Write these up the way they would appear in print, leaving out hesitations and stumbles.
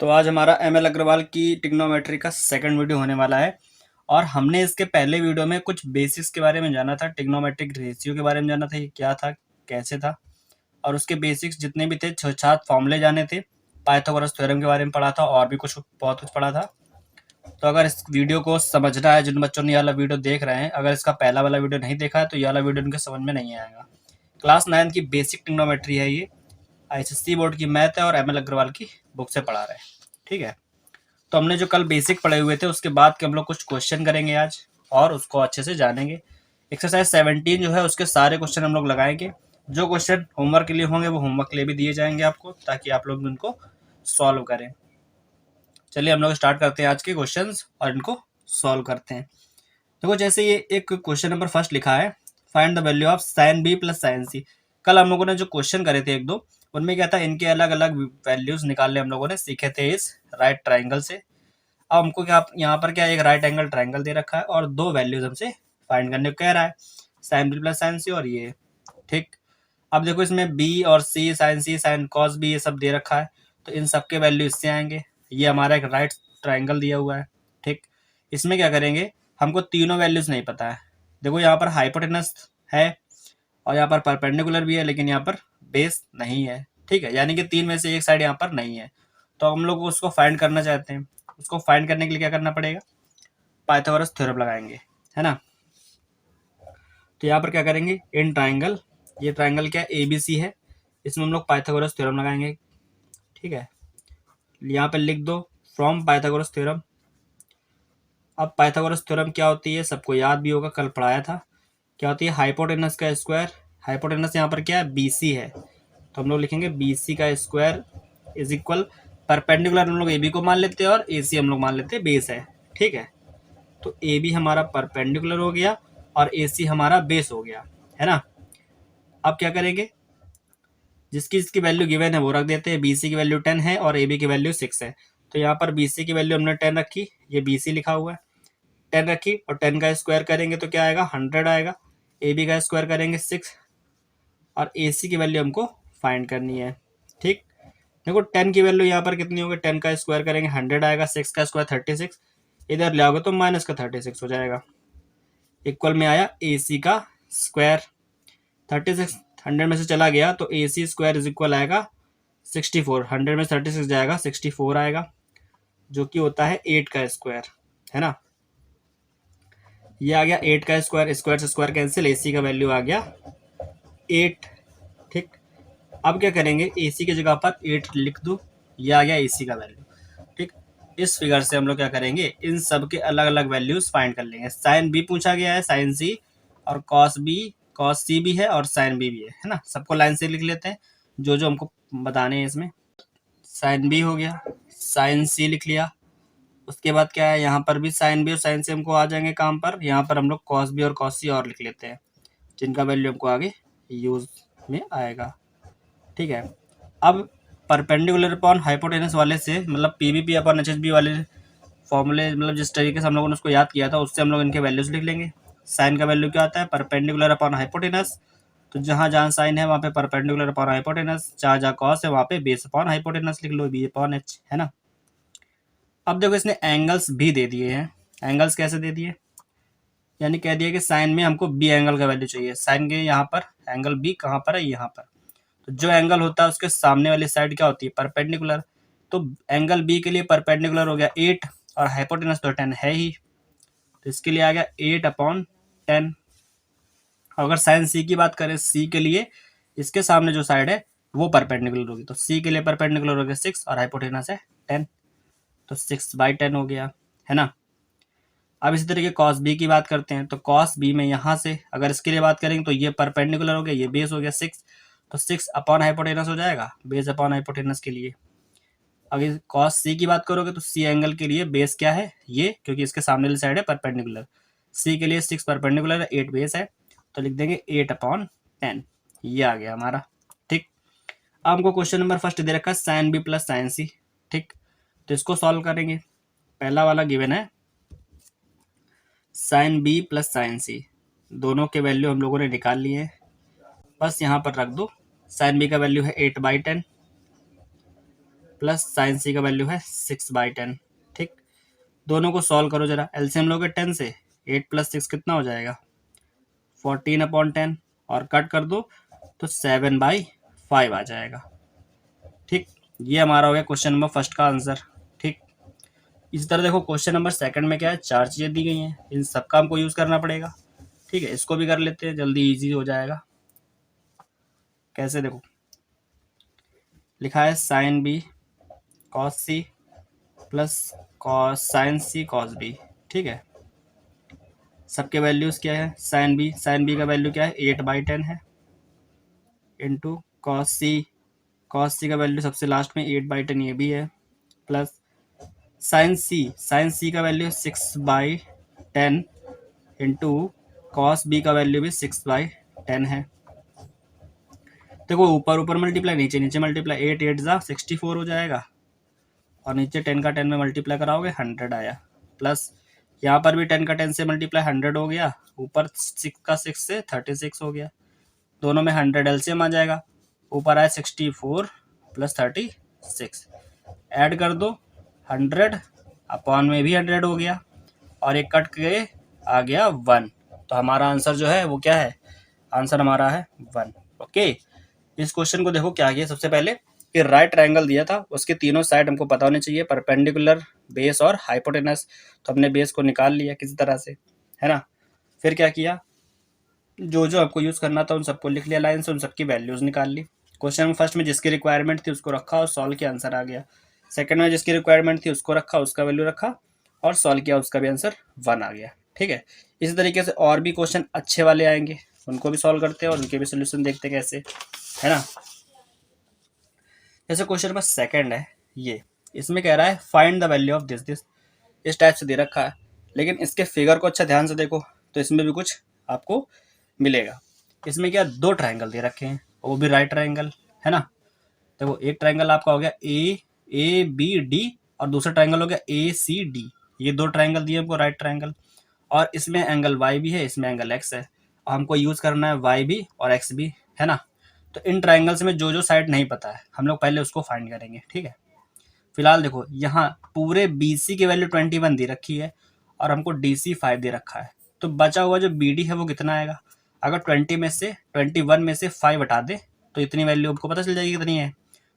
तो आज हमारा एमएल अग्रवाल की ट्रिग्नोमेट्री का सेकंड वीडियो होने वाला है। और हमने इसके पहले वीडियो में कुछ बेसिक्स के बारे में जाना था, ट्रिग्नोमेट्रिक रेशियो के बारे में जाना था, ये क्या था, कैसे था, और उसके बेसिक्स जितने भी थे 6-7 फॉर्मूले जाने थे, पाइथागोरस थ्योरम के बारे में पढ़ा था और भी कुछ बहुत कुछ पढ़ा था। तो अगर इस वीडियो को समझना है, जिन बच्चों ने ये वाला वीडियो देख रहे हैं, अगर इसका पहला वाला वीडियो नहीं देखा है तो ये वाला वीडियो उनके समझ में नहीं आएगा। क्लास 9 की बेसिक ट्रिग्नोमेट्री है ये, आईसीएसई बोर्ड की मैथ है और एमएल अग्रवाल की बुक से पढ़ा रहे हैं। ठीक है, तो हमने जो कल बेसिक पढ़े हुए थे उसके बाद के हम लोग कुछ क्वेश्चन करेंगे आज और उसको अच्छे से जानेंगे। एक्सरसाइज 17 जो है उसके सारे क्वेश्चन हम लोग लगाएंगे। जो क्वेश्चन होमवर्क के लिए होंगे वो होमवर्क के लिए भी दिए जाएंगे आपको, ताकि आप लोग उनको सॉल्व करें। चलिए हम लोग स्टार्ट करते हैं आज के क्वेश्चंस और इनको सॉल्व करते हैं। देखो, जैसे ये एक क्वेश्चन नंबर फर्स्ट लिखा है, find the value of sine B plus sine C. कल हम लोगों ने जो क्वेश्चन करे थे एक दो, उनमें क्या था, इनके अलग अलग वैल्यूज निकालने हम लोगों ने सीखे थे इस राइट ट्राइंगल से। अब हमको क्या, यहाँ पर क्या एक राइट एंगल ट्राइंगल दे रखा है और दो वैल्यूज हमसे फाइंड करने को कह रहा है, साइन बी प्लस साइन सी और ये। ठीक, अब देखो इसमें बी और सी, साइन सी, साइन कॉस बी, ये सब दे रखा है, तो इन सब के वैल्यू इससे आएंगे। ये हमारा एक राइट ट्राइंगल दिया हुआ है। ठीक, इसमें क्या करेंगे, हमको तीनों वैल्यूज नहीं पता है। देखो यहाँ पर हाइपोटेनस है और यहाँ पर परपेंडिकुलर भी है, लेकिन यहाँ पर बेस नहीं है। ठीक है, यानी कि तीन में से एक साइड यहाँ पर नहीं है, तो हम लोग उसको फाइंड करना चाहते हैं। उसको फाइंड करने के लिए क्या करना पड़ेगा, पाइथागोरस थ्योरम लगाएंगे, है ना। तो यहाँ पर क्या करेंगे, इन ट्राइंगल, ये ट्राइंगल क्या ए बी सी है, इसमें हम लोग पाइथागोरस थ्योरम लगाएंगे। ठीक है, यहाँ पे लिख दो फ्रॉम पाइथागोरस थ्योरम। अब पाइथागोरस थ्योरम क्या होती है, सबको याद भी होगा, कल पढ़ाया था। क्या होती है, हाइपोटेनस का स्क्वायर। हाइपोटेनस यहाँ पर क्या है, बी सी है, तो हम लोग लिखेंगे बी सी का स्क्वायर इज इक्वल, परपेंडिकुलर हम लोग ए बी को मान लेते हैं और ए सी हम लोग मान लेते हैं बेस है। ठीक है, तो ए बी हमारा परपेंडिकुलर हो गया और ए सी हमारा बेस हो गया, है ना। अब क्या करेंगे, जिसकी जिसकी वैल्यू गिवन है वो रख देते हैं। बी सी की वैल्यू 10 है और ए बी की वैल्यू 6 है, तो यहाँ पर बी सी की वैल्यू हमने 10 रखी, ये बी सी लिखा हुआ है, 10 रखी, और 10 का स्क्वायर करेंगे तो क्या आएगा, 100 आएगा। ए बी का स्क्वायर करेंगे 6, और ए सी की वैल्यू हमको फाइंड करनी है। ठीक, देखो 10 की वैल्यू यहाँ पर कितनी होगी, 10 का स्क्वायर करेंगे 100 आएगा, 6 का स्क्वायर 36, इधर ले आओगे तो माइनस का 36 हो जाएगा। इक्वल में आया ए सी का स्क्वायर, 36 100 में से चला गया तो ए सी स्क्वायर इज इक्वल आएगा 64, 100 में 36 जाएगा 64 आएगा, जो कि होता है 8 का स्क्वायर, है ना। ये आ गया 8 का स्क्वायर, स्क्वायर से स्क्वायर कैंसिल, ए सी का वैल्यू आ गया 8। ठीक, अब क्या करेंगे, ए सी की जगह पर 8 लिख दो, ये आ गया ए सी का वैल्यू। ठीक, इस फिगर से हम लोग क्या करेंगे, इन सब के अलग अलग वैल्यूज फाइंड कर लेंगे। साइन बी पूछा गया है, साइन सी, और कॉस बी, कॉस सी भी है और साइन बी भी है ना। सबको लाइन से लिख लेते हैं जो जो हमको बताने हैं इसमें। साइन बी हो गया, साइन सी लिख लिया, उसके बाद क्या है, यहाँ पर भी साइन बी और साइन सी हमको आ जाएंगे काम पर। यहाँ पर हम लोग कॉस बी और कॉस सी और लिख लेते हैं, जिनका वैल्यू हमको आगे यूज में आएगा। ठीक है, अब परपेंडिकुलर अपॉन हाइपोटेनस वाले से, मतलब P B P upon H H B वाले फॉर्मूले, मतलब जिस तरीके से हम लोगों ने उसको याद किया था, उससे हम लोग इनके वैल्यूज लिख लेंगे। साइन का वैल्यू क्या आता है, परपेंडिकुलर अपॉन हाइपोटेनस, तो जहाँ जहाँ साइन है वहाँ पे परपेंडिकुलर अपॉन हाइपोटेनस, जहाँ जहाँ कॉस है वहाँ पे बेस अपॉन हाइपोटेनस लिख लो, बी अपॉन एच, है ना। अब देखो इसने एंगल्स भी दे दिए हैं। एंगल्स कैसे दे दिए, यानी कह दिया कि साइन में हमको बी एंगल का वैल्यू चाहिए। साइन के यहाँ पर एंगल बी कहाँ पर है, यहाँ पर, तो जो एंगल होता है उसके सामने वाली साइड क्या होती है, परपेंडिकुलर। तो एंगल बी के लिए परपेंडिकुलर हो गया 8 और हाइपोटेनस तो 10 है ही, तो इसके लिए आ गया 8/10। अगर साइन सी की बात करें, सी के लिए इसके सामने जो साइड है वो परपेंडिकुलर होगी, तो सी के लिए परपेंडिकुलर हो गया 6 और हाइपोटेनस है 10, तो 6/10 हो गया, है ना। अब इसी तरीके कॉस बी की बात करते हैं, तो कॉस बी में यहाँ से अगर इसके लिए बात करेंगे तो ये परपेंडिकुलर हो गया, ये बेस हो गया 6, तो 6 अपॉन हाइपोटेनस हो जाएगा, बेस अपॉन हाइपोटेनस के लिए। अगर कॉस सी की बात करोगे तो सी एंगल के लिए बेस क्या है, ये, क्योंकि इसके सामने वाली साइड है परपेंडिकुलर। सी के लिए 6 परपेंडिकुलर है, 8 बेस है, तो लिख देंगे 8/10, ये आ गया हमारा। ठीक, अब हमको क्वेश्चन नंबर फर्स्ट दे रखा है साइन बी प्लस साइन सी। ठीक, तो इसको सॉल्व करेंगे। पहला वाला गिवन है साइन बी प्लस साइन सी, दोनों के वैल्यू हम लोगों ने निकाल लिए हैं, बस यहाँ पर रख दो। साइन बी का वैल्यू है 8/10, प्लस साइन सी का वैल्यू है 6/10। ठीक, दोनों को सॉल्व करो जरा, एलसीएम लोगे 10 से, 8 + 6 कितना हो जाएगा 14/10, और कट कर दो तो 7/5 आ जाएगा। ठीक, ये हमारा हो गया क्वेश्चन नंबर फर्स्ट का आंसर। ठीक, इसी तरह देखो क्वेश्चन नंबर सेकंड में क्या है, 4 चीज़ें दी गई हैं, इन सबका हमको यूज़ करना पड़ेगा। ठीक है, इसको भी कर लेते हैं, जल्दी इजी हो जाएगा। कैसे, देखो लिखा है sine B cos C plus cos sine C cos B. ठीक है, सबके वैल्यूज़ क्या है, साइन बी का वैल्यू क्या है 8/10 है, इंटू कॉस सी का वैल्यू सबसे लास्ट में 8/10 ये भी है, प्लस साइन सी का वैल्यू 6/10 इंटू कॉस बी का वैल्यू भी 6/10 है। देखो ऊपर ऊपर मल्टीप्लाई, नीचे नीचे मल्टीप्लाई, 8 8 जा 64 हो जाएगा, और नीचे 10 का 10 में मल्टीप्लाई कराओगे 100 आया, प्लस यहाँ पर भी 10 का 10 से मल्टीप्लाई 100 हो गया, ऊपर 6 का 6 से 36 हो गया, दोनों में 100 एलसीएम आ जाएगा, ऊपर आया 64 + 36, ऐड कर दो 100, अपॉन में भी 100 हो गया, और एक कट के आ गया 1, तो हमारा आंसर जो है वो क्या है, आंसर हमारा है 1। ओके, इस क्वेश्चन को देखो क्या किया, सबसे पहले कि राइट ट्रायंगल दिया था, उसके तीनों साइड हमको पता होने चाहिए, परपेंडिकुलर, बेस और हाइपोटेनस, तो हमने बेस को निकाल लिया किसी तरह से, है ना। फिर क्या किया, जो जो आपको यूज़ करना था उन सबको लिख लिया लाइन से, उन सबकी वैल्यूज़ निकाल ली। क्वेश्चन फर्स्ट में जिसकी रिक्वायरमेंट थी उसको रखा और सॉल्व किया, आंसर आ गया। सेकंड में जिसकी रिक्वायरमेंट थी उसको रखा, उसका वैल्यू रखा और सॉल्व किया, उसका भी आंसर 1 आ गया। ठीक है, इसी तरीके से और भी क्वेश्चन अच्छे वाले आएंगे, उनको भी सॉल्व करते हैं और उनके भी सोल्यूशन देखते हैं कैसे, है ना। जैसे क्वेश्चन नंबर सेकंड है ये, इसमें कह रहा है find the value of this this, इस टाइप से दे रखा है, लेकिन इसके फिगर को अच्छा ध्यान से देखो तो इसमें भी कुछ आपको मिलेगा। इसमें क्या, दो ट्रायंगल दे रखे हैं, वो भी राइट ट्रायंगल, है ना। देखो एक ट्रायंगल आपका हो गया ए बी डी, और दूसरा ट्रायंगल हो गया ए सी डी, ये दो ट्रायंगल दिए हमको राइट ट्रायंगल, और इसमें एंगल वाई भी है, इसमें एंगल एक्स है, और हमको यूज़ करना है वाई भी और एक्स भी, है ना। तो इन ट्रायंगल्स में जो जो साइड नहीं पता है हम लोग पहले उसको फाइंड करेंगे। ठीक है, फिलहाल देखो यहाँ पूरे बी सी की वैल्यू 21 दे रखी है, और हमको डी सी 5 दे रखा है, तो बचा हुआ जो बी डी है वो कितना आएगा, अगर 21 में से 5 हटा दे तो इतनी वैल्यू हमको पता चल जाएगी कितनी है,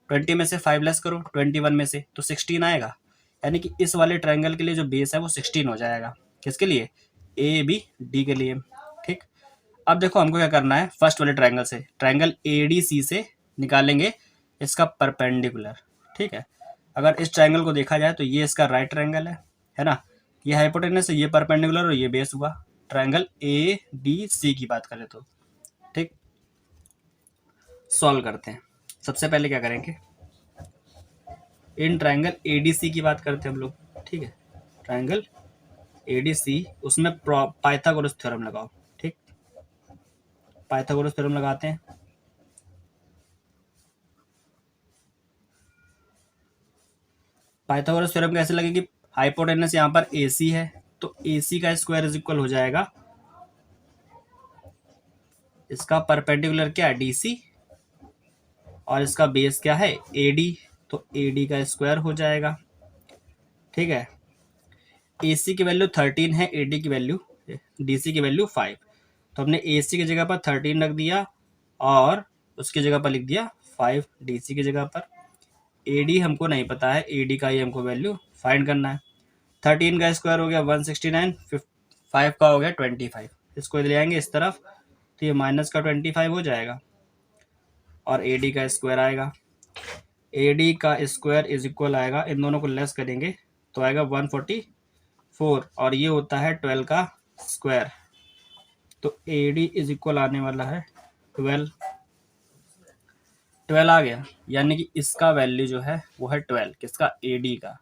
20 में से 5 लेस करो 21 में से तो 16 आएगा, यानी कि इस वाले ट्रायंगल के लिए जो बेस है वो 16 हो जाएगा, किसके लिए, ए बी डी के लिए। ठीक, अब देखो हमको क्या करना है, फर्स्ट वाले ट्रायंगल से, ट्रायंगल ए डी सी से निकालेंगे इसका परपेंडिकुलर। ठीक है, अगर इस ट्रायंगल को देखा जाए तो ये इसका राइट ट्रायंगल है ना, ये हाइपोटेनस है, ये परपेंडिकुलर और ये बेस हुआ, ट्रायंगल ए डी सी की बात करें तो। ठीक, सॉल्व करते हैं, सबसे पहले क्या करेंगे, in triangle A D C की बात करते हैं हम लोग। ठीक है, ट्रायंगल ए डी सी, उसमें पाइथागोरस थ्योरम लगाओ। ठीक, पाइथागोरस थ्योरम लगाते हैं, पाइथागोरस थ्योरम कैसे लगेगी, हाइपोटेनस यहाँ पर ए सी है, तो ए सी का स्क्वायर इज इक्वल हो जाएगा इसका परपेंडिकुलर क्या है डी सी, और इसका बेस क्या है ए डी, तो ए डी का स्क्वायर हो जाएगा। ठीक है, ए सी की वैल्यू 13 है, ए डी की वैल्यू, डी सी की वैल्यू 5, तो हमने ए सी की जगह पर 13 रख दिया और उसकी जगह पर लिख दिया 5 डी सी की जगह पर। ए डी हमको नहीं पता है, ए डी का ही हमको वैल्यू फाइंड करना है। 13 का स्क्वायर हो गया 169, 5 का हो गया 25, इसको ले आएंगे इस तरफ तो ये माइनस का 25 हो जाएगा, और ए डी का स्क्वायर आएगा, ए डी का स्क्वायर इज इक्वल आएगा, इन दोनों को लेस करेंगे तो आएगा 144, और ये होता है 12 का स्क्वायर, तो ए डी इज इक्वल आने वाला है 12, 12 आ गया, यानी कि इसका वैल्यू जो है वो है 12, किसका, ए डी का।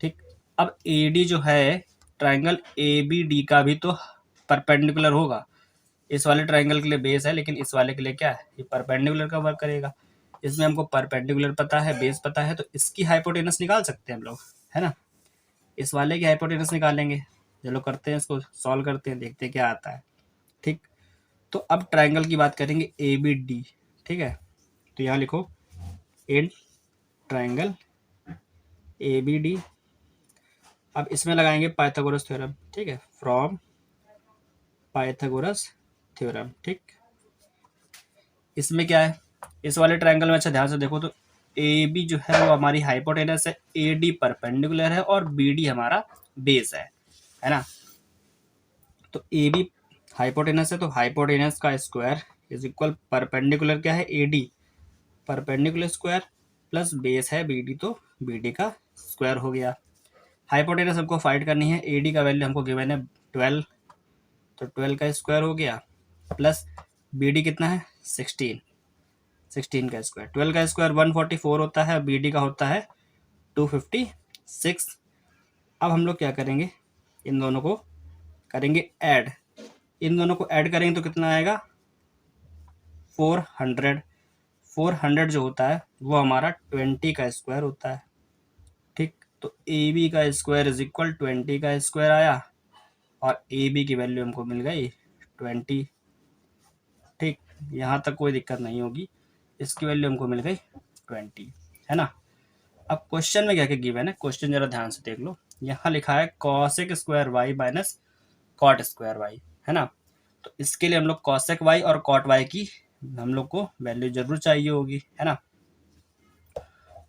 ठीक, अब ए डी जो है ट्राइंगल ए बी डी का भी तो परपेंडिकुलर होगा, इस वाले ट्राइंगल के लिए बेस है, लेकिन इस वाले के लिए क्या है, ये परपेंडिकुलर का वर्क करेगा, इसमें हमको परपेंडिकुलर पता है, बेस पता है, तो इसकी हाइपोटेनस निकाल सकते हैं हम लोग, है ना। इस वाले की हाइपोटेनस निकालेंगे, चलो करते हैं, इसको सॉल्व करते हैं, देखते हैं क्या आता है। ठीक, तो अब ट्राइंगल की बात करेंगे ए बी डी। ठीक है, तो यहाँ लिखो इन ट्राइंगल ABD। अब इसमें लगाएंगे पाइथागोरस थ्योरम, ठीक है, फ्रॉम पाइथागोरस थ्योरम। ठीक, इसमें क्या है, इस वाले ट्रायंगल में अच्छा ध्यान से देखो तो AB जो है वो हमारी हाइपोटेनस है, AD परपेंडिकुलर है और BD हमारा बेस है ना। तो AB हाइपोटेनस है तो हाइपोटेनस का स्क्वायर इज इक्वल परपेंडिकुलर क्या है, AD perpendicular square plus base है BD, तो BD का स्क्वायर हो गया। हाइपोटेनस हमको फाइंड करनी है, AD का वैल्यू हमको गिवन है 12, तो 12 का स्क्वायर हो गया प्लस BD कितना है 16, 16 का स्क्वायर, 12 का स्क्वायर 144 होता है, BD का होता है 256। अब हम लोग क्या करेंगे, इन दोनों को करेंगे ऐड, इन दोनों को ऐड करेंगे तो कितना आएगा 400, 400 जो होता है वो हमारा 20 का स्क्वायर होता है। ठीक, तो AB का स्क्वायर इज इक्वल 20 का स्क्वायर आया और AB की वैल्यू हमको मिल गई 20। ठीक, यहाँ तक कोई दिक्कत नहीं होगी, इसकी वैल्यू हमको मिल गई 20, है ना। अब क्वेश्चन में क्या क्या गिवन है, क्वेश्चन जरा ध्यान से देख लो। यहाँ लिखा है cosec square Y minus cot square Y, है ना। तो इसके लिए हम लोग कॉसेक वाई और कॉट वाई की हम लोग को वैल्यू जरूर चाहिए होगी, है ना।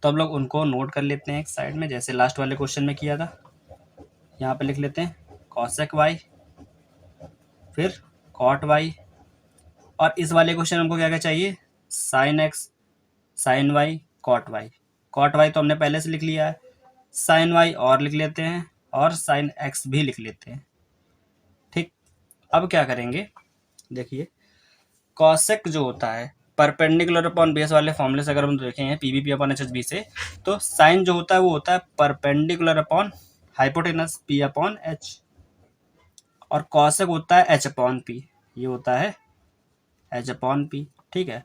तो हम लोग उनको नोट कर लेते हैं एक साइड में, जैसे लास्ट वाले क्वेश्चन में किया था। यहाँ पे लिख लेते हैं कॉसेक वाई, फिर कॉट वाई, और इस वाले क्वेश्चन हमको क्या क्या चाहिए, sine X, sine Y, cot Y. Cot Y तो हमने पहले से लिख लिया है, साइन वाई और लिख लेते हैं और साइन एक्स भी लिख लेते हैं। ठीक, अब क्या करेंगे, देखिए कॉसेक जो होता है परपेंडिकुलर अपॉन बेस वाले फॉर्मूले से अगर हम देखें PBP अपॉन HHB से, तो साइन जो होता है वो होता है perpendicular upon hypotenuse P upon H, और कॉसेक होता है H अपॉन P, ये होता है H अपॉन P। ठीक है,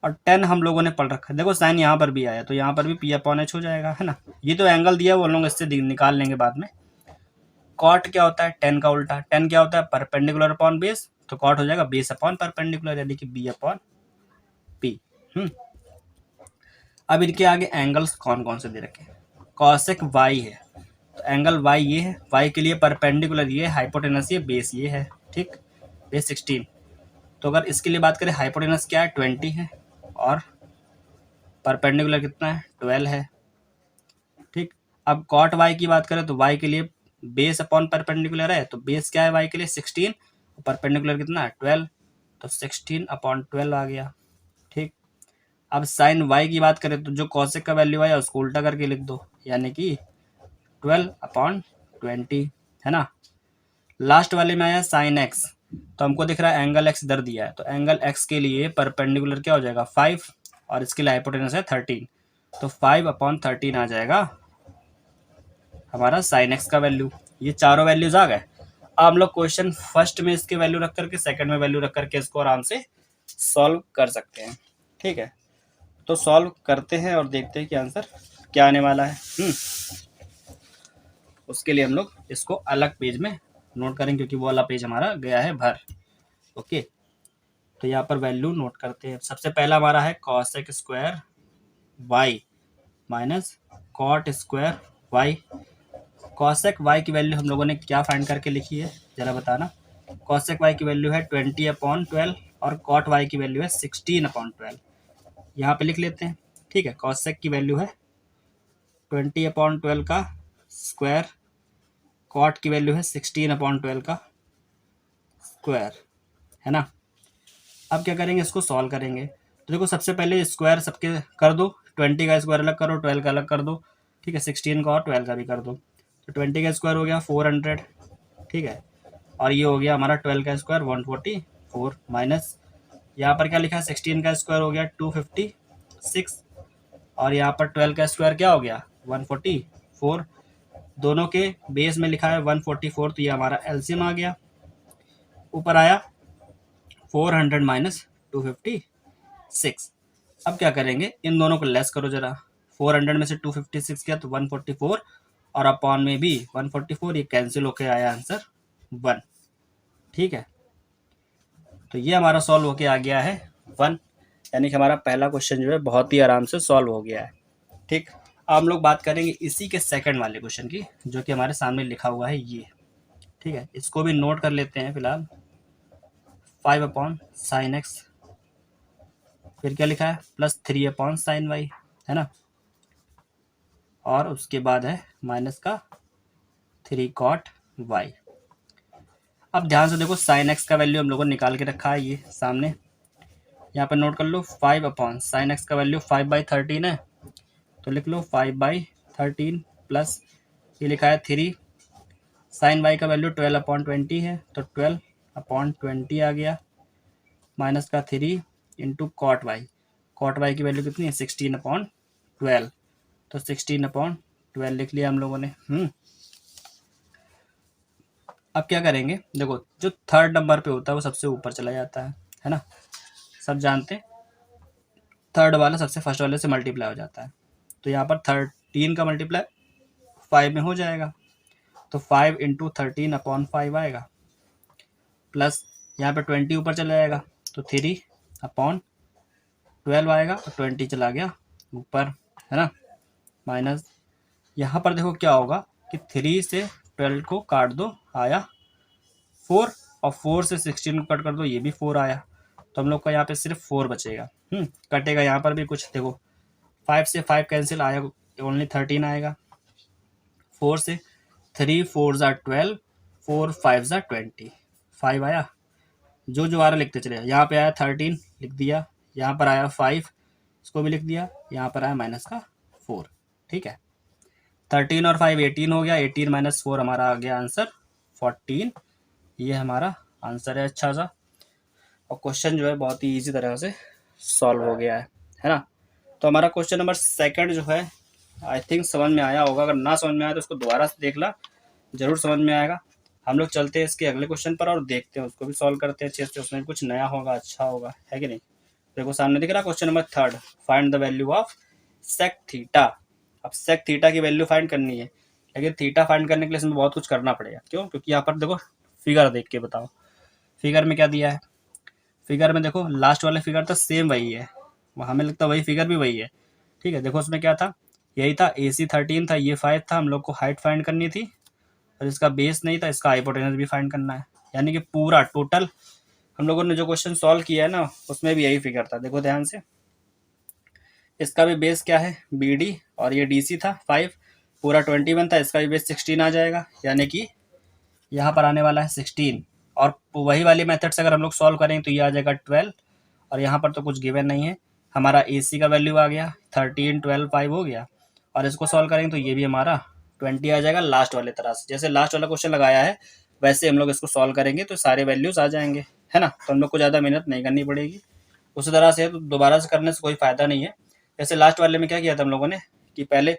और 10 हम लोगों ने पढ़ रखा है, देखो साइन यहाँ पर भी आया तो यहाँ पर भी P अपॉन H हो जाएगा, है ना। ये तो एंगल दिया है वो लोग इससे निकाल लेंगे बाद में। कॉट क्या होता है, 10 का उल्टा, 10 क्या होता है परपेंडिकुलर अपॉन बेस, तो कॉट हो जाएगा बेस अपॉन परपेंडिकुलर, यानी कि B अपॉन P। अब इनके आगे एंगल्स कौन कौन से दे रखे हैं, कॉसेक वाई है तो एंगल वाई ये है, वाई के लिए परपेंडिकुलर ये, हाइपोटेनस ये, बेस ये है। ठीक, बेस 16, तो अगर इसके लिए बात करें हाइपोटेनस क्या है 20 है और परपेंडिकुलर कितना है 12 है। ठीक, अब कॉट वाई की बात करें तो वाई के लिए बेस अपॉन परपेंडिकुलर है, तो बेस क्या है वाई के लिए 16, परपेंडिकुलर कितना है 12, तो 16 अपॉन 12 आ गया। ठीक, अब साइन वाई की बात करें तो जो कॉसेक का वैल्यू आया उसको उल्टा करके लिख दो, यानी कि 12 अपॉन 20, है ना। लास्ट वाले में आया साइन एक्स, तो हमको दिख रहा है एंगल एक्स इधर दिया है, तो एंगल एक्स के लिए परपेंडिकुलर क्या हो जाएगा 5, और इसके लिए हाइपोटेनस है 13, तो 5 अपॉन 13 आ जाएगा हमारा साइन एक्स का वैल्यू। ये चारों वैल्यूज आ गए। अब हम लोग क्वेश्चन फर्स्ट में इसके वैल्यू रख करके, सेकंड में वैल्यू रख करके इसको आराम से सॉल्व कर सकते हैं। ठीक है, तो सॉल्व करते हैं और देखते हैं कि आंसर क्या आने वाला है। उसके लिए हम लोग इसको अलग पेज में नोट करेंगे क्योंकि वो वाला पेज हमारा गया है भर। ओके, तो यहाँ पर वैल्यू नोट करते हैं। सबसे पहला हमारा है cosec square Y minus cot square Y. Cosec Y की वैल्यू हम लोगों ने क्या फाइंड करके लिखी है जरा बताना। कॉसेक वाई की वैल्यू है 20 अपॉन 12 और कॉट वाई की वैल्यू है 16 अपॉन 12। यहाँ पे लिख लेते हैं। ठीक है, कॉसेक की वैल्यू है 20 अपॉन 12 का स्क्वायर, कॉट की वैल्यू है 16 अपॉन 12 का स्क्वायर, है ना। अब क्या करेंगे, इसको सॉल्व करेंगे। तो देखो सबसे पहले स्क्वायर सबके कर दो, 20 का स्क्वायर अलग करो, 12 का अलग कर दो। ठीक है, 16 का और 12 का भी कर दो। तो 20 का स्क्वायर हो गया 400, ठीक है, और ये हो गया हमारा 12 का स्क्वायर 144 माइनस यहाँ पर क्या लिखा है 16 का स्क्वायर हो गया 256, और यहाँ पर 12 का स्क्वायर क्या हो गया 144। दोनों के बेस में लिखा है 144, तो ये हमारा एलसीएम आ गया। ऊपर आया 400 माइनस 256। अब क्या करेंगे, इन दोनों को लेस करो जरा। 400 में से 256 किया तो 144, और अपॉन में भी 144, ये कैंसिल होके आया आंसर 1। ठीक है, तो ये हमारा सॉल्व होके आ गया है 1, यानी कि हमारा पहला क्वेश्चन जो है बहुत ही आराम से सॉल्व हो गया है। ठीक, अब हम लोग बात करेंगे इसी के सेकंड वाले क्वेश्चन की, जो कि हमारे सामने लिखा हुआ है ये। ठीक है, इसको भी नोट कर लेते हैं फिलहाल। 5/sin x, फिर क्या लिखा है, +3/sin y, है ना, और उसके बाद है माइनस का 3 cot y। अब ध्यान से देखो, साइन एक्स का वैल्यू हम लोगों ने निकाल के रखा है ये सामने, यहाँ पर नोट कर लो। 5/sin x का वैल्यू 5/13 है, तो लिख लो 5/13 प्लस ये लिखा है 3। साइन वाई का वैल्यू 12/20 है, तो 12/20 आ गया, माइनस का 3 into cot Y. Cot Y की वैल्यू कितनी है, 16/12, तो 16/12 लिख लिया हम लोगों ने। अब क्या करेंगे, देखो जो थर्ड नंबर पे होता है वो सबसे ऊपर चला जाता है ना, सब जानते हैं। थर्ड वाला सबसे फर्स्ट वाले से मल्टीप्लाई हो जाता है, तो यहाँ पर 13 का मल्टीप्लाई 5 में हो जाएगा, तो 5 इंटू 13/5 आएगा, प्लस यहाँ पे 20 ऊपर चला जाएगा, तो 3/12 आएगा, और 20 चला गया ऊपर, है ना, माइनस। यहाँ पर देखो क्या होगा कि 3 से 12 को काट दो, आया 4, और 4 से 16 को कट कर दो, ये भी 4 आया, तो हम लोग का यहाँ पे सिर्फ 4 बचेगा। कटेगा यहाँ पर भी कुछ, देखो 5 से 5 कैंसिल, आया ओनली 13 आएगा। 4 से 3 4 ज़ा 12, 4 5 ज़ा 20, 5 आया। जो जो आ रहा लिखते चले, यहाँ पे आया 13 लिख दिया, यहाँ पर आया 5 इसको भी लिख दिया, यहाँ पर आया माइनस का 4। ठीक है, 13 और 5 18 हो गया, 18 माइनस 4 हमारा आ गया आंसर 14। ये हमारा आंसर है अच्छा सा, और क्वेश्चन जो है बहुत ही ईजी तरह से सॉल्व हो गया है ना। तो हमारा क्वेश्चन नंबर सेकंड जो है, आई थिंक समझ में आया होगा, अगर ना समझ में आया तो उसको दोबारा से देख ला, जरूर समझ में आएगा। हम लोग चलते हैं इसके अगले क्वेश्चन पर और देखते हैं, उसको भी सॉल्व करते हैं अच्छे से, उसमें कुछ नया होगा, अच्छा होगा, है कि नहीं। देखो सामने दिख रहा question number third, find the value of sec theta. अब सेक थीटा की वैल्यू फाइंड करनी है, लेकिन थीटा फाइंड करने के लिए इसमें बहुत कुछ करना पड़ेगा। क्यों, क्योंकि यहाँ पर देखो फिगर देख के बताओ, फिगर में क्या दिया है। फिगर में देखो लास्ट वाले फिगर तो सेम वही है, हमें लगता है वही फिगर भी वही है। ठीक है, देखो उसमें क्या था, यही था, AC 13 था, ये 5 था, हम लोग को हाइट फाइंड करनी थी, और इसका बेस नहीं था, इसका हाइपोटेनस भी फाइंड करना है। यानी कि पूरा टोटल हम लोगों ने जो क्वेश्चन सॉल्व किया है ना, उसमें भी यही फिगर था। देखो ध्यान से, इसका भी बेस क्या है, BD, और ये DC था 5, पूरा 21 था, इसका भी बेस 16 आ जाएगा, यानी कि यहाँ पर आने वाला है 16। और वही वाली मेथड से अगर हम लोग सॉल्व करें तो ये आ जाएगा 12, और यहाँ पर तो कुछ गिवन नहीं है। हमारा AC का वैल्यू आ गया 13, 12, 5 हो गया, और इसको सॉल्व करेंगे तो ये भी हमारा 20 आ जाएगा। लास्ट वाले तरह से, जैसे लास्ट वाला क्वेश्चन लगाया है वैसे हम लोग इसको सॉल्व करेंगे तो सारे वैल्यूज आ जाएंगे, है ना। तो हम लोग को ज़्यादा मेहनत नहीं करनी पड़ेगी। उसी तरह से तो दोबारा से करने से कोई फ़ायदा नहीं है। जैसे लास्ट वाले में क्या किया था हम लोगों ने कि पहले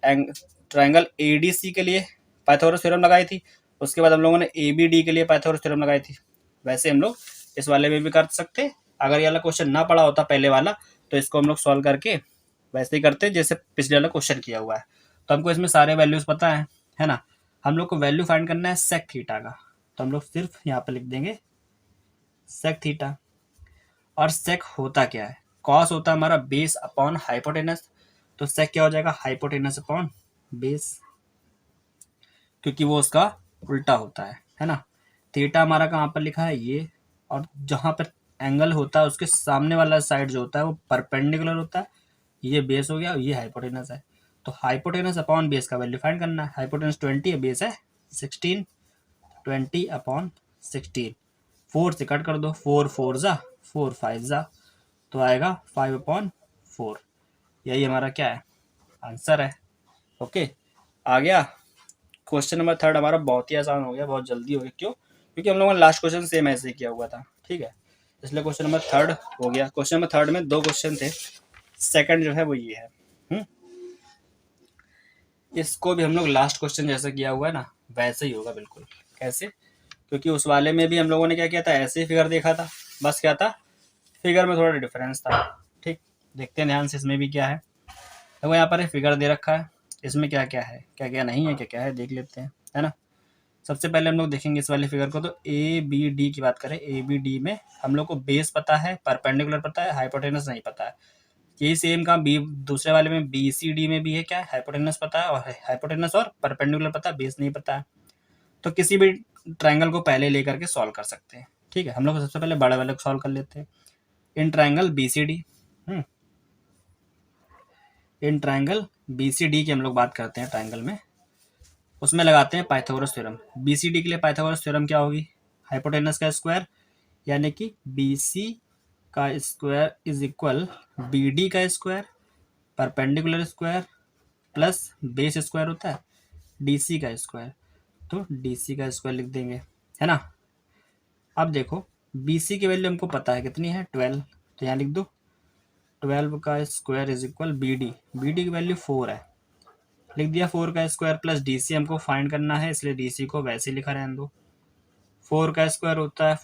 ट्राइंगल ADC के लिए पाइथागोरस थ्योरम लगाई थी, उसके बाद हम लोगों ने ABD के लिए पाइथागोरस थ्योरम लगाई थी। वैसे हम लोग इस वाले में भी कर सकते। अगर ये वाला क्वेश्चन ना पड़ा होता पहले वाला, तो इसको हम लोग सॉल्व करके वैसे ही करते जैसे पिछले वाला क्वेश्चन किया हुआ है। तो हमको इसमें सारे वैल्यूज पता है ना। हम लोग को वैल्यू फाइंड करना है सेक थीटा का, तो हम लोग सिर्फ यहाँ पे लिख देंगे सेक थीटा। और सेक होता क्या है, कॉस होता है हमारा बेस अपॉन हाइपोटेनस, तो सेक क्या हो जाएगा, हाइपोटेनस अपॉन बेस, क्योंकि वो उसका उल्टा होता है ना। थीटा हमारा कहाँ पर लिखा है ये, और जहाँ पर एंगल होता है उसके सामने वाला साइड जो होता है वो परपेंडिकुलर होता है। ये बेस हो गया और ये हाइपोटेनस है, तो हाइपोटेनस अपॉन बेस का वैल्यू फाइंड करना है। हाइपोटेनस 20 है, बेस है 16, 20/16, 4 से कट कर दो, 4 4 ज़ा 4 5 ज़ा, तो आएगा 5/4। यही हमारा क्या है, आंसर है। ओके, आ गया। क्वेश्चन नंबर थर्ड हमारा बहुत ही आसान हो गया, बहुत जल्दी हो गया। क्यों, क्योंकि हम लोगों ने लास्ट क्वेश्चन सेम ऐसे ही किया हुआ था। ठीक है, इसलिए क्वेश्चन नंबर थर्ड हो गया। क्वेश्चन नंबर थर्ड में 2 क्वेश्चन थे, सेकंड जो है वो ये है। इसको भी हम लोग लास्ट क्वेश्चन जैसा किया हुआ है ना वैसे ही होगा बिल्कुल। कैसे, क्योंकि उस वाले में भी हम लोगों ने क्या किया था, ऐसे ही फिगर देखा था, बस क्या था, फिगर में थोड़ा डिफरेंस था। ठीक, देखते हैं ध्यान से इसमें भी क्या है। देखो यहाँ पर फिगर दे रखा है, इसमें क्या क्या है, क्या क्या नहीं है, क्या क्या है, देख लेते हैं, है ना। सबसे पहले हम लोग देखेंगे इस वाले फिगर को, तो ABD की बात करें, ABD में हम लोग को बेस पता है, परपेंडिकुलर पता है, हाइपोटेनस नहीं पता है। यही सेम काम बी दूसरे वाले में बी सी डी में भी है, क्या है, हाइपोटेनस पता है और हाइपोटेनस और परपेंडिकुलर पता है, बेस नहीं पता है। तो किसी भी ट्रायंगल को पहले लेकर के सॉल्व कर सकते हैं। ठीक है, हम लोग सबसे पहले बड़े वाले को सॉल्व कर लेते हैं। In triangle B C D, in triangle B C D की हम लोग बात करते हैं ट्रायंगल में, उसमें लगाते हैं Pythagoras theorem. B C D के लिए पाइथागोरस थ्योरम क्या होगी, हाइपोटेनस का स्क्वायर यानी कि बी सी का square is equal B D का square perpendicular square plus base square होता है डी सी का स्क्वायर, तो डी सी का स्क्वायर लिख देंगे, है ना। अब देखो बी सी की वैल्यू हमको पता है कितनी है 12, तो यहाँ लिख दो 12 का square is equal B D की वैल्यू 4 है, लिख दिया 4 का स्क्वायर प्लस डी सी हमको फाइंड करना है, इसलिए डी सी को वैसे लिखा रहने दो। 4 का स्क्वायर होता है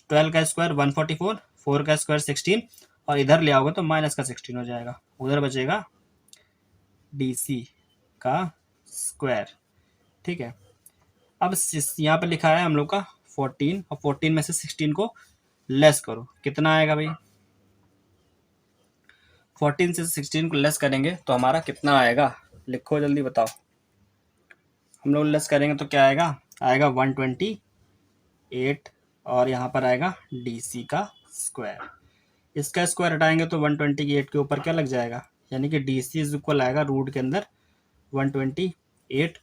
12 का स्क्वायर 144, 4 का स्क्वायर 16 और इधर ले आओगे तो माइनस का 16 हो जाएगा, उधर बचेगा डी सी का स्क्वायर। ठीक है, अब यहाँ पर लिखा है हम लोग का 14 और 14 में से 16 को लेस करो, कितना आएगा भाई, 14 से 16 को लेस करेंगे तो हमारा कितना आएगा, लिखो जल्दी बताओ। हम लोग लेस करेंगे तो क्या आएगा, आएगा 128 और यहाँ पर आएगा डी सी का स्क्वायर। इसका स्क्वायर हटाएंगे तो 128 के ऊपर क्या लग जाएगा, यानी कि डी सी इज इक्वल आएगा रूट के अंदर 128।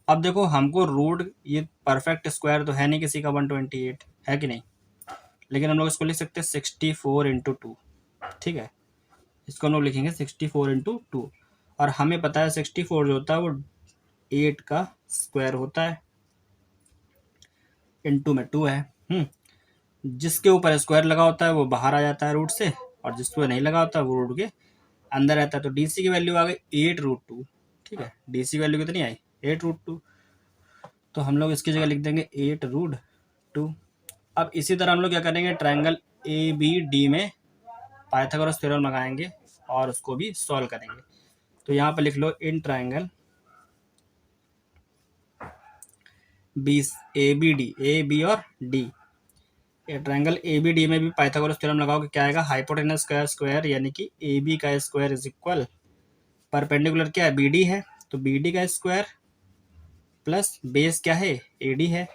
अब देखो हमको रूट, ये परफेक्ट स्क्वायर तो है नहीं किसी का 128, है कि नहीं, लेकिन हम लोग इसको लिख सकते हैं 64 इंटू 2। ठीक है, इसको हम लोग लिखेंगे 64 इंटू 2 और हमें पता है 64 जो होता है वो 8 का स्क्वायर होता है, इंटू में 2 है। जिसके ऊपर स्क्वायर लगा होता है वो बाहर आ जाता है रूट से और जिसको नहीं लगा होता है वो रूट के अंदर रहता है। तो डी सी की वैल्यू आ गई 8√2। ठीक है, डी सी की वैल्यू कितनी आई 8√2, तो हम लोग इसकी जगह लिख देंगे 8√2। अब इसी तरह हम लोग क्या करेंगे, ट्रायंगल ए बी डी में पाइथागोरस थ्योरम लगाएंगे और उसको भी सॉल्व करेंगे। तो यहाँ पर लिख लो in triangle B A B D, A B और D, triangle A B D में भी पाइथागोरस थ्योरम लगाओगे क्या आएगा, हाइपोटेनस का स्क्वायर यानी कि ए बी का स्क्वायर इज इक्वल परपेंडिकुलर क्या है बी डी है, तो बी डी का स्क्वायर प्लस बेस क्या है ए डी है,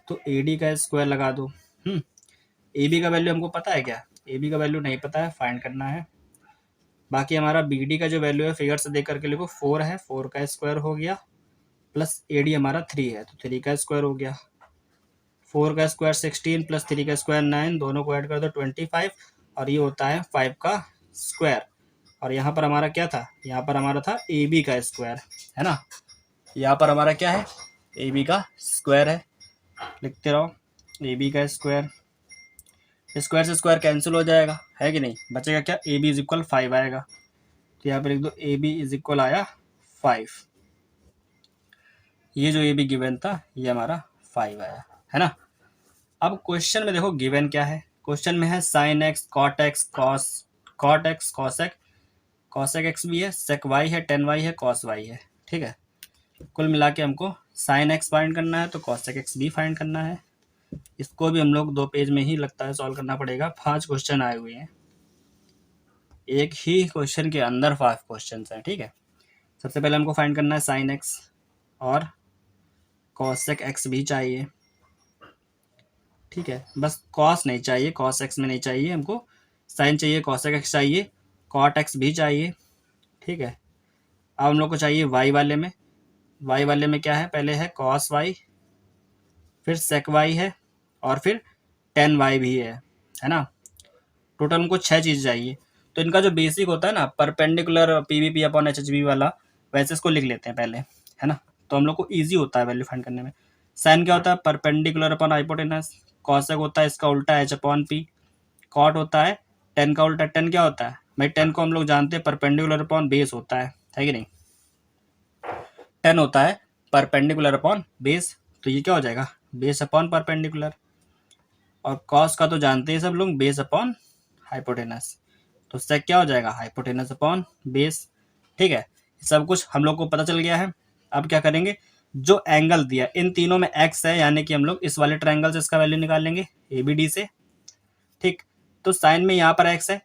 तो ए डी का स्क्वायर लगा दो। ए बी का वैल्यू हमको पता है क्या, ए बी का वैल्यू नहीं पता है, फाइंड करना है। बाकी हमारा बी डी का जो वैल्यू है फिगर से देख करके लिखो 4 है, 4 का स्क्वायर हो गया प्लस ए डी हमारा 3 है तो 3 का स्क्वायर हो गया, 4 का स्क्वायर 16 प्लस 3 का स्क्वायर 9, दोनों को ऐड कर दो 25 और ये होता है 5 का स्क्वायर। और यहाँ पर हमारा क्या था, यहाँ पर हमारा था ए बी का स्क्वायर, है ना, यहाँ पर हमारा क्या है ए बी का स्क्वायर है, लिखते रहो ए बी का स्क्वायर, स्क्वायर से स्क्वायर कैंसिल हो जाएगा, है कि नहीं, बचेगा क्या ए बी इज इक्वल 5 आएगा, तो यहाँ पर लिख दो ए बी इज इक्वल आया 5। ये जो ए बी गिवन था ये हमारा 5 आया, है ना। अब क्वेश्चन में देखो गिवन क्या है, क्वेश्चन में है sine x cot x cot x cosec x भी है, सेक वाई है, टेन वाई है, कॉस वाई है। ठीक है, कुल मिला के हमको साइन एक्स फाइंड करना है तो कॉसेक एक्स भी फाइंड करना है। इसको भी हम लोग 2 पेज में ही लगता है सॉल्व करना पड़ेगा, 5 क्वेश्चन आए हुए हैं, एक ही क्वेश्चन के अंदर 5 क्वेश्चन हैं। ठीक है, सबसे पहले हमको फाइंड करना है साइन एक्स और कॉसेक एक्स भी चाहिए। ठीक है, बस कॉस नहीं चाहिए, कॉस एक्स में नहीं चाहिए हमको, साइन चाहिए, कॉसेक एक्स चाहिए, कॉट एक्स भी चाहिए। ठीक है, अब हम लोग को चाहिए वाई वाले में, वाई वाले में क्या है, पहले है कॉस वाई, फिर सेक वाई है और फिर टेन वाई भी है ना। टोटल हमको 6 चीज़ चाहिए। तो इनका जो बेसिक होता है ना perpendicular P V P upon H H B वाला, वैसे इसको लिख लेते हैं पहले, है ना, तो हम लोग को ईजी होता है वैल्यू फाइंड करने में। साइन क्या होता है परपेंडिकुलर अपॉन हाइपोटेनस, कॉसेक होता है इसका उल्टा एच अपॉन पी, कॉट होता है टेन का उल्टा, टेन क्या होता है भाई, टेन को हम लोग जानते हैं परपेंडिकुलर अपॉन बेस होता है कि नहीं, 10 होता है परपेंडिकुलर अपॉन बेस, तो ये क्या हो जाएगा बेस अपॉन परपेंडिकुलर। और कॉस का तो जानते हैं सब लोग बेस अपॉन हाइपोटेनस, तो सेक क्या हो जाएगा हाइपोटेनस अपॉन बेस। ठीक है, सब कुछ हम लोग को पता चल गया है। अब क्या करेंगे, जो एंगल दिया इन तीनों में एक्स है, यानी कि हम लोग इस वाले ट्रायंगल से इसका वैल्यू निकाल लेंगे ए बी डी से। ठीक, तो साइन में यहाँ पर एक्स है,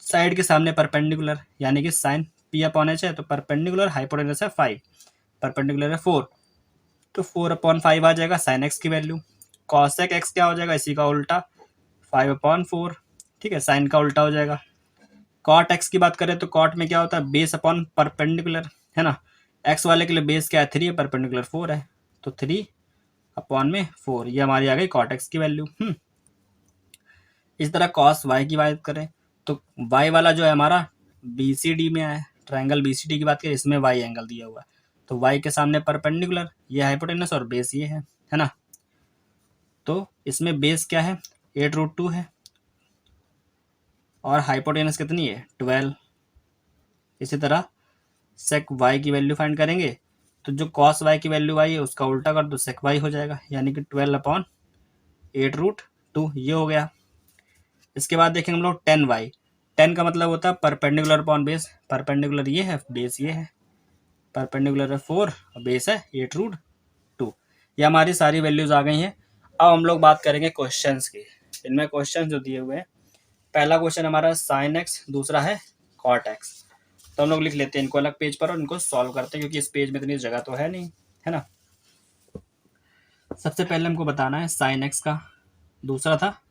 साइड के सामने परपेंडिकुलर, यानी कि साइन पी अपॉन एच है, तो परपेंडिकुलर हाइपोटेनस है 5, परपेंडिकुलर है 4, तो 4/5 आ जाएगा साइन एक्स की वैल्यू। कॉसेक एक्स क्या हो जाएगा, इसी का उल्टा 5/4, ठीक है, साइन का उल्टा हो जाएगा। कॉट एक्स की बात करें तो कॉट में क्या होता है, बेस अपॉन परपेंडिकुलर, है ना। एक्स वाले के लिए बेस क्या है, 3 है, परपेंडिकुलर 4 है, तो 3/4, ये हमारी आ गई कॉट एक्स की वैल्यू। इस तरह कॉस वाई की बात करें तो वाई वाला जो है हमारा BCD में है, ट्रायंगल BCD की बात करें, इसमें वाई एंगल दिया हुआ है, तो वाई के सामने परपेंडिकुलर, ये हाइपोटेनस और बेस ये है ना। तो इसमें बेस क्या है, 8√2 है, और हाइपोटेनस कितनी है, 12। इसी तरह सेक वाई की वैल्यू फाइंड करेंगे, तो जो कॉस वाई की वैल्यू आई है उसका उल्टा कर दो, सेक वाई हो जाएगा, यानी कि 12/8√2, ये हो गया। इसके बाद देखेंगे हम लोग 10y, 10 का मतलब होता है परपेंडिकुलर अपॉन बेस, परपेंडिकुलर ये है, बेस ये है, परपेंडिकुलर है 4 और बेस है 8√2। ये हमारी सारी वैल्यूज आ गई हैं। अब हम लोग बात करेंगे क्वेश्चंस की। इनमें क्वेश्चन जो दिए हुए हैं, पहला क्वेश्चन हमारा साइन एक्स, दूसरा है कॉट एक्स। तो हम लोग लिख लेते हैं इनको अलग पेज पर और इनको सॉल्व करते हैं, क्योंकि इस पेज में इतनी जगह तो है नहीं, है ना। सबसे पहले हमको बताना है साइन एक्स का, दूसरा था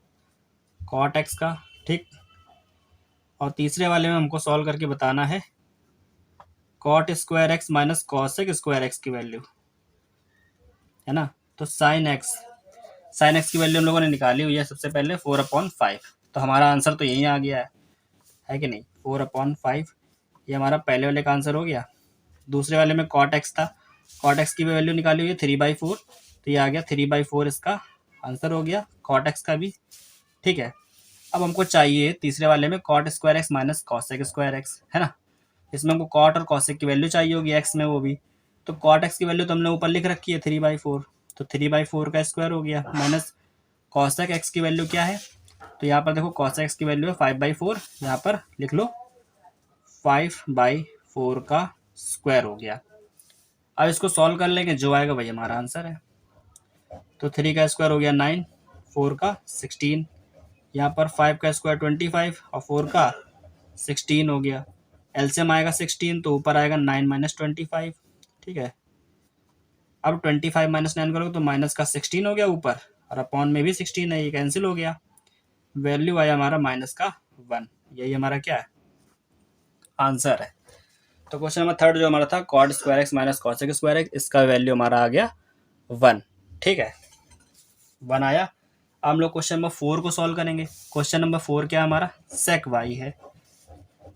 कॉट एक्स का, ठीक, और तीसरे वाले में हमको सॉल्व करके बताना है cot square x minus cosec square x की वैल्यू, है ना। तो साइन एक्स की वैल्यू हम लोगों ने निकाली हुई है सबसे पहले 4/5, तो हमारा आंसर तो यही आ गया है कि नहीं, 4/5, ये हमारा पहले वाले का आंसर हो गया। दूसरे वाले में कॉट एक्स था, कॉट एक्स की भी वैल्यू निकाली हुई है 3/4, तो ये आ गया 3/4, इसका आंसर हो गया कॉट एक्स का भी, ठीक है। अब हमको चाहिए तीसरे वाले में cot square x minus cosec square x, है ना। इसमें हमको कॉट और कॉसेक की वैल्यू चाहिए होगी एक्स में, वो भी, तो कॉट एक्स की वैल्यू तो हमने ऊपर लिख रखी है 3/4, तो 3/4 का स्क्वायर हो गया, माइनस कॉसेक एक्स की वैल्यू क्या है, तो यहाँ पर देखो कॉसेक एक्स की वैल्यू है 5/4, यहाँ पर लिख लो 5/4 का स्क्वायर हो गया। अब इसको सॉल्व कर लेंगे, जो आएगा वही हमारा आंसर है। तो 3 का स्क्वायर हो गया 9, 4 का 16, यहाँ पर 5 का स्क्वायर 25 और 4 का 16 हो गया। एलसीएम आएगा 16, तो ऊपर आएगा 9 माइनस 25, ठीक है। अब 25 माइनस 9 करोगे तो माइनस का 16 हो गया ऊपर, और अपॉन में भी 16 है, ये कैंसिल हो गया। वैल्यू आया हमारा -1, यही हमारा क्या है, आंसर है। तो क्वेश्चन नंबर 3 जो हमारा था cot square x minus cosec square x, इसका वैल्यू हमारा आ गया 1, ठीक है, 1 आया। अब हम लोग क्वेश्चन नंबर 4 को सॉल्व करेंगे। क्वेश्चन नंबर 4 क्या हमारा, सेक वाई है,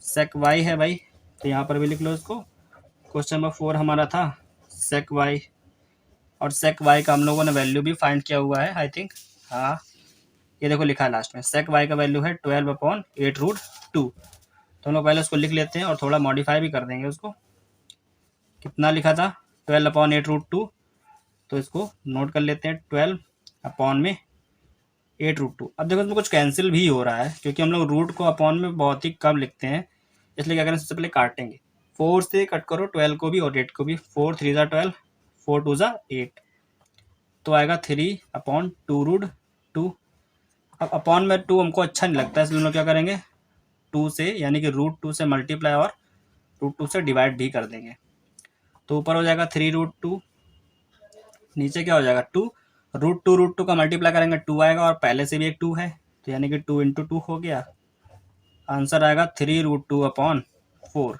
सेक वाई है भाई, तो यहाँ पर भी लिख लो इसको। क्वेश्चन नंबर 4 हमारा था सेक वाई, और सेक वाई का हम लोगों ने वैल्यू भी फाइंड किया हुआ है आई थिंक, हाँ, ये देखो लिखा है लास्ट में, सेक वाई का वैल्यू है 12/8√2। तो हम लोग पहले उसको लिख लेते हैं और थोड़ा मॉडिफाई भी कर देंगे उसको। कितना लिखा था, 12/8√2, तो इसको नोट कर लेते हैं, 12/8√2। अब देखो इसमें कुछ कैंसिल भी हो रहा है, क्योंकि हम लोग रूट को अपॉन में बहुत ही कम लिखते हैं, इसलिए क्या करें, सबसे पहले काटेंगे। 4 से कट करो 12 को भी और 8 को भी, 4 3 ज़ा 12, 4 2 ज़ा 8, तो आएगा 3/2√2। अब अपॉन में 2 हमको अच्छा नहीं लगता है, इसलिए हम लोग क्या करेंगे, 2 से यानी कि √2 से मल्टीप्लाई और √2 से डिवाइड भी कर देंगे, तो ऊपर हो जाएगा 3√2, नीचे क्या हो जाएगा 2, √2 का मल्टीप्लाई करेंगे 2 आएगा, और पहले से भी एक 2 है, तो यानी कि 2 × 2 हो गया, आंसर आएगा 3√2/4,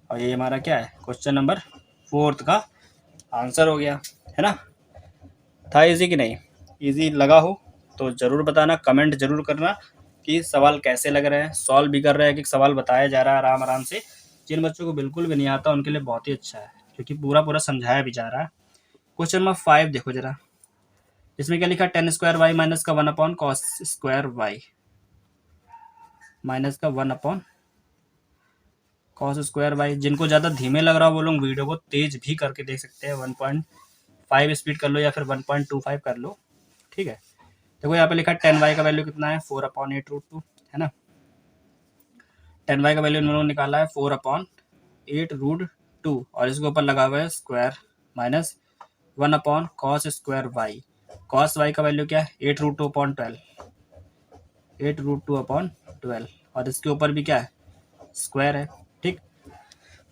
और ये हमारा क्या है, क्वेश्चन नंबर 4 का आंसर हो गया, है ना। था इजी कि नहीं, इजी लगा हो तो ज़रूर बताना, कमेंट जरूर करना कि सवाल कैसे लग रहे हैं, सॉल्व भी कर रहे हैं कि सवाल बताया जा रहा है आराम आराम से। जिन बच्चों को बिल्कुल भी नहीं आता उनके लिए बहुत ही अच्छा है, क्योंकि पूरा पूरा समझाया भी जा रहा है। क्वेश्चन नंबर 5 देखो जरा, इसमें क्या लिखा, 10² y माइनस का 1/cos स्क्वायर वाई, माइनस का 1/cos स्क्वायर वाई। जिनको ज़्यादा धीमे लग रहा हो वो लोग वीडियो को तेज भी करके देख सकते हैं, 1.5 स्पीड कर लो या फिर 1.25 कर लो, ठीक है। देखो यहाँ पे लिखा है 10y का वैल्यू कितना है, 4/8√2, है ना। 10y का वैल्यू उन्होंने निकाला है 4/8√2, और इसके ऊपर लगा हुआ है square, minus 1/cos square y. Cos y का वैल्यू क्या है, 8√2/12, 8√2/12, और इसके ऊपर भी क्या है, स्क्वायर है। ठीक,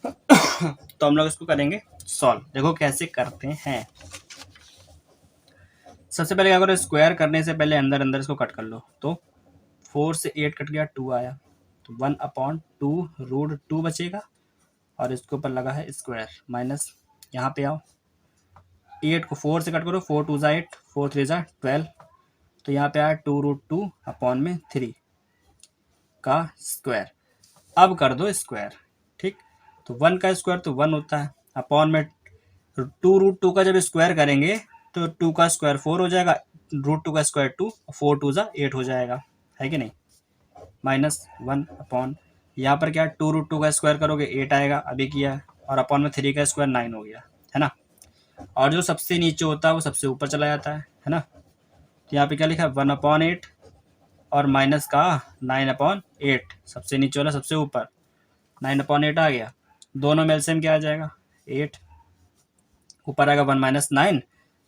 तो हम लोग इसको करेंगे सॉल्व। देखो कैसे करते हैं। सबसे पहले क्या करो, स्क्वायर करने से पहले अंदर अंदर इसको कट कर लो। तो 4 से 8 कट गया, 2 आया, तो 1/2 रूट 2 बचेगा, और इसके ऊपर लगा है स्क्वायर माइनस। यहाँ पे आओ, 8 को 4 से कट करो, 4 2 ज़ा 8, 4 3 ज़ा 12, तो यहाँ पे आया 2√2/3 का स्क्वायर। अब कर दो स्क्वायर। ठीक, तो 1 का स्क्वायर तो 1 होता है, अपॉन में 2√2 का जब स्क्वायर करेंगे तो 2 का स्क्वायर 4 हो जाएगा, √2 का स्क्वायर 2, 4 2 ज़ा 8 हो जाएगा, है कि नहीं, -1 अपॉन यहाँ पर क्या 2√2 का स्क्वायर करोगे 8 आएगा, अभी किया, और अपॉन में 3 का स्क्वायर 9 हो गया, है ना। और जो सबसे नीचे होता है वो सबसे ऊपर चला जाता है ना। तो यहाँ पे क्या लिखा है 1/8 और माइनस का 9/8, सबसे नीचे वाला सबसे ऊपर 9/8 आ गया, दोनों में एलसीएम क्या आ जाएगा 8, ऊपर आएगा 1 - 9,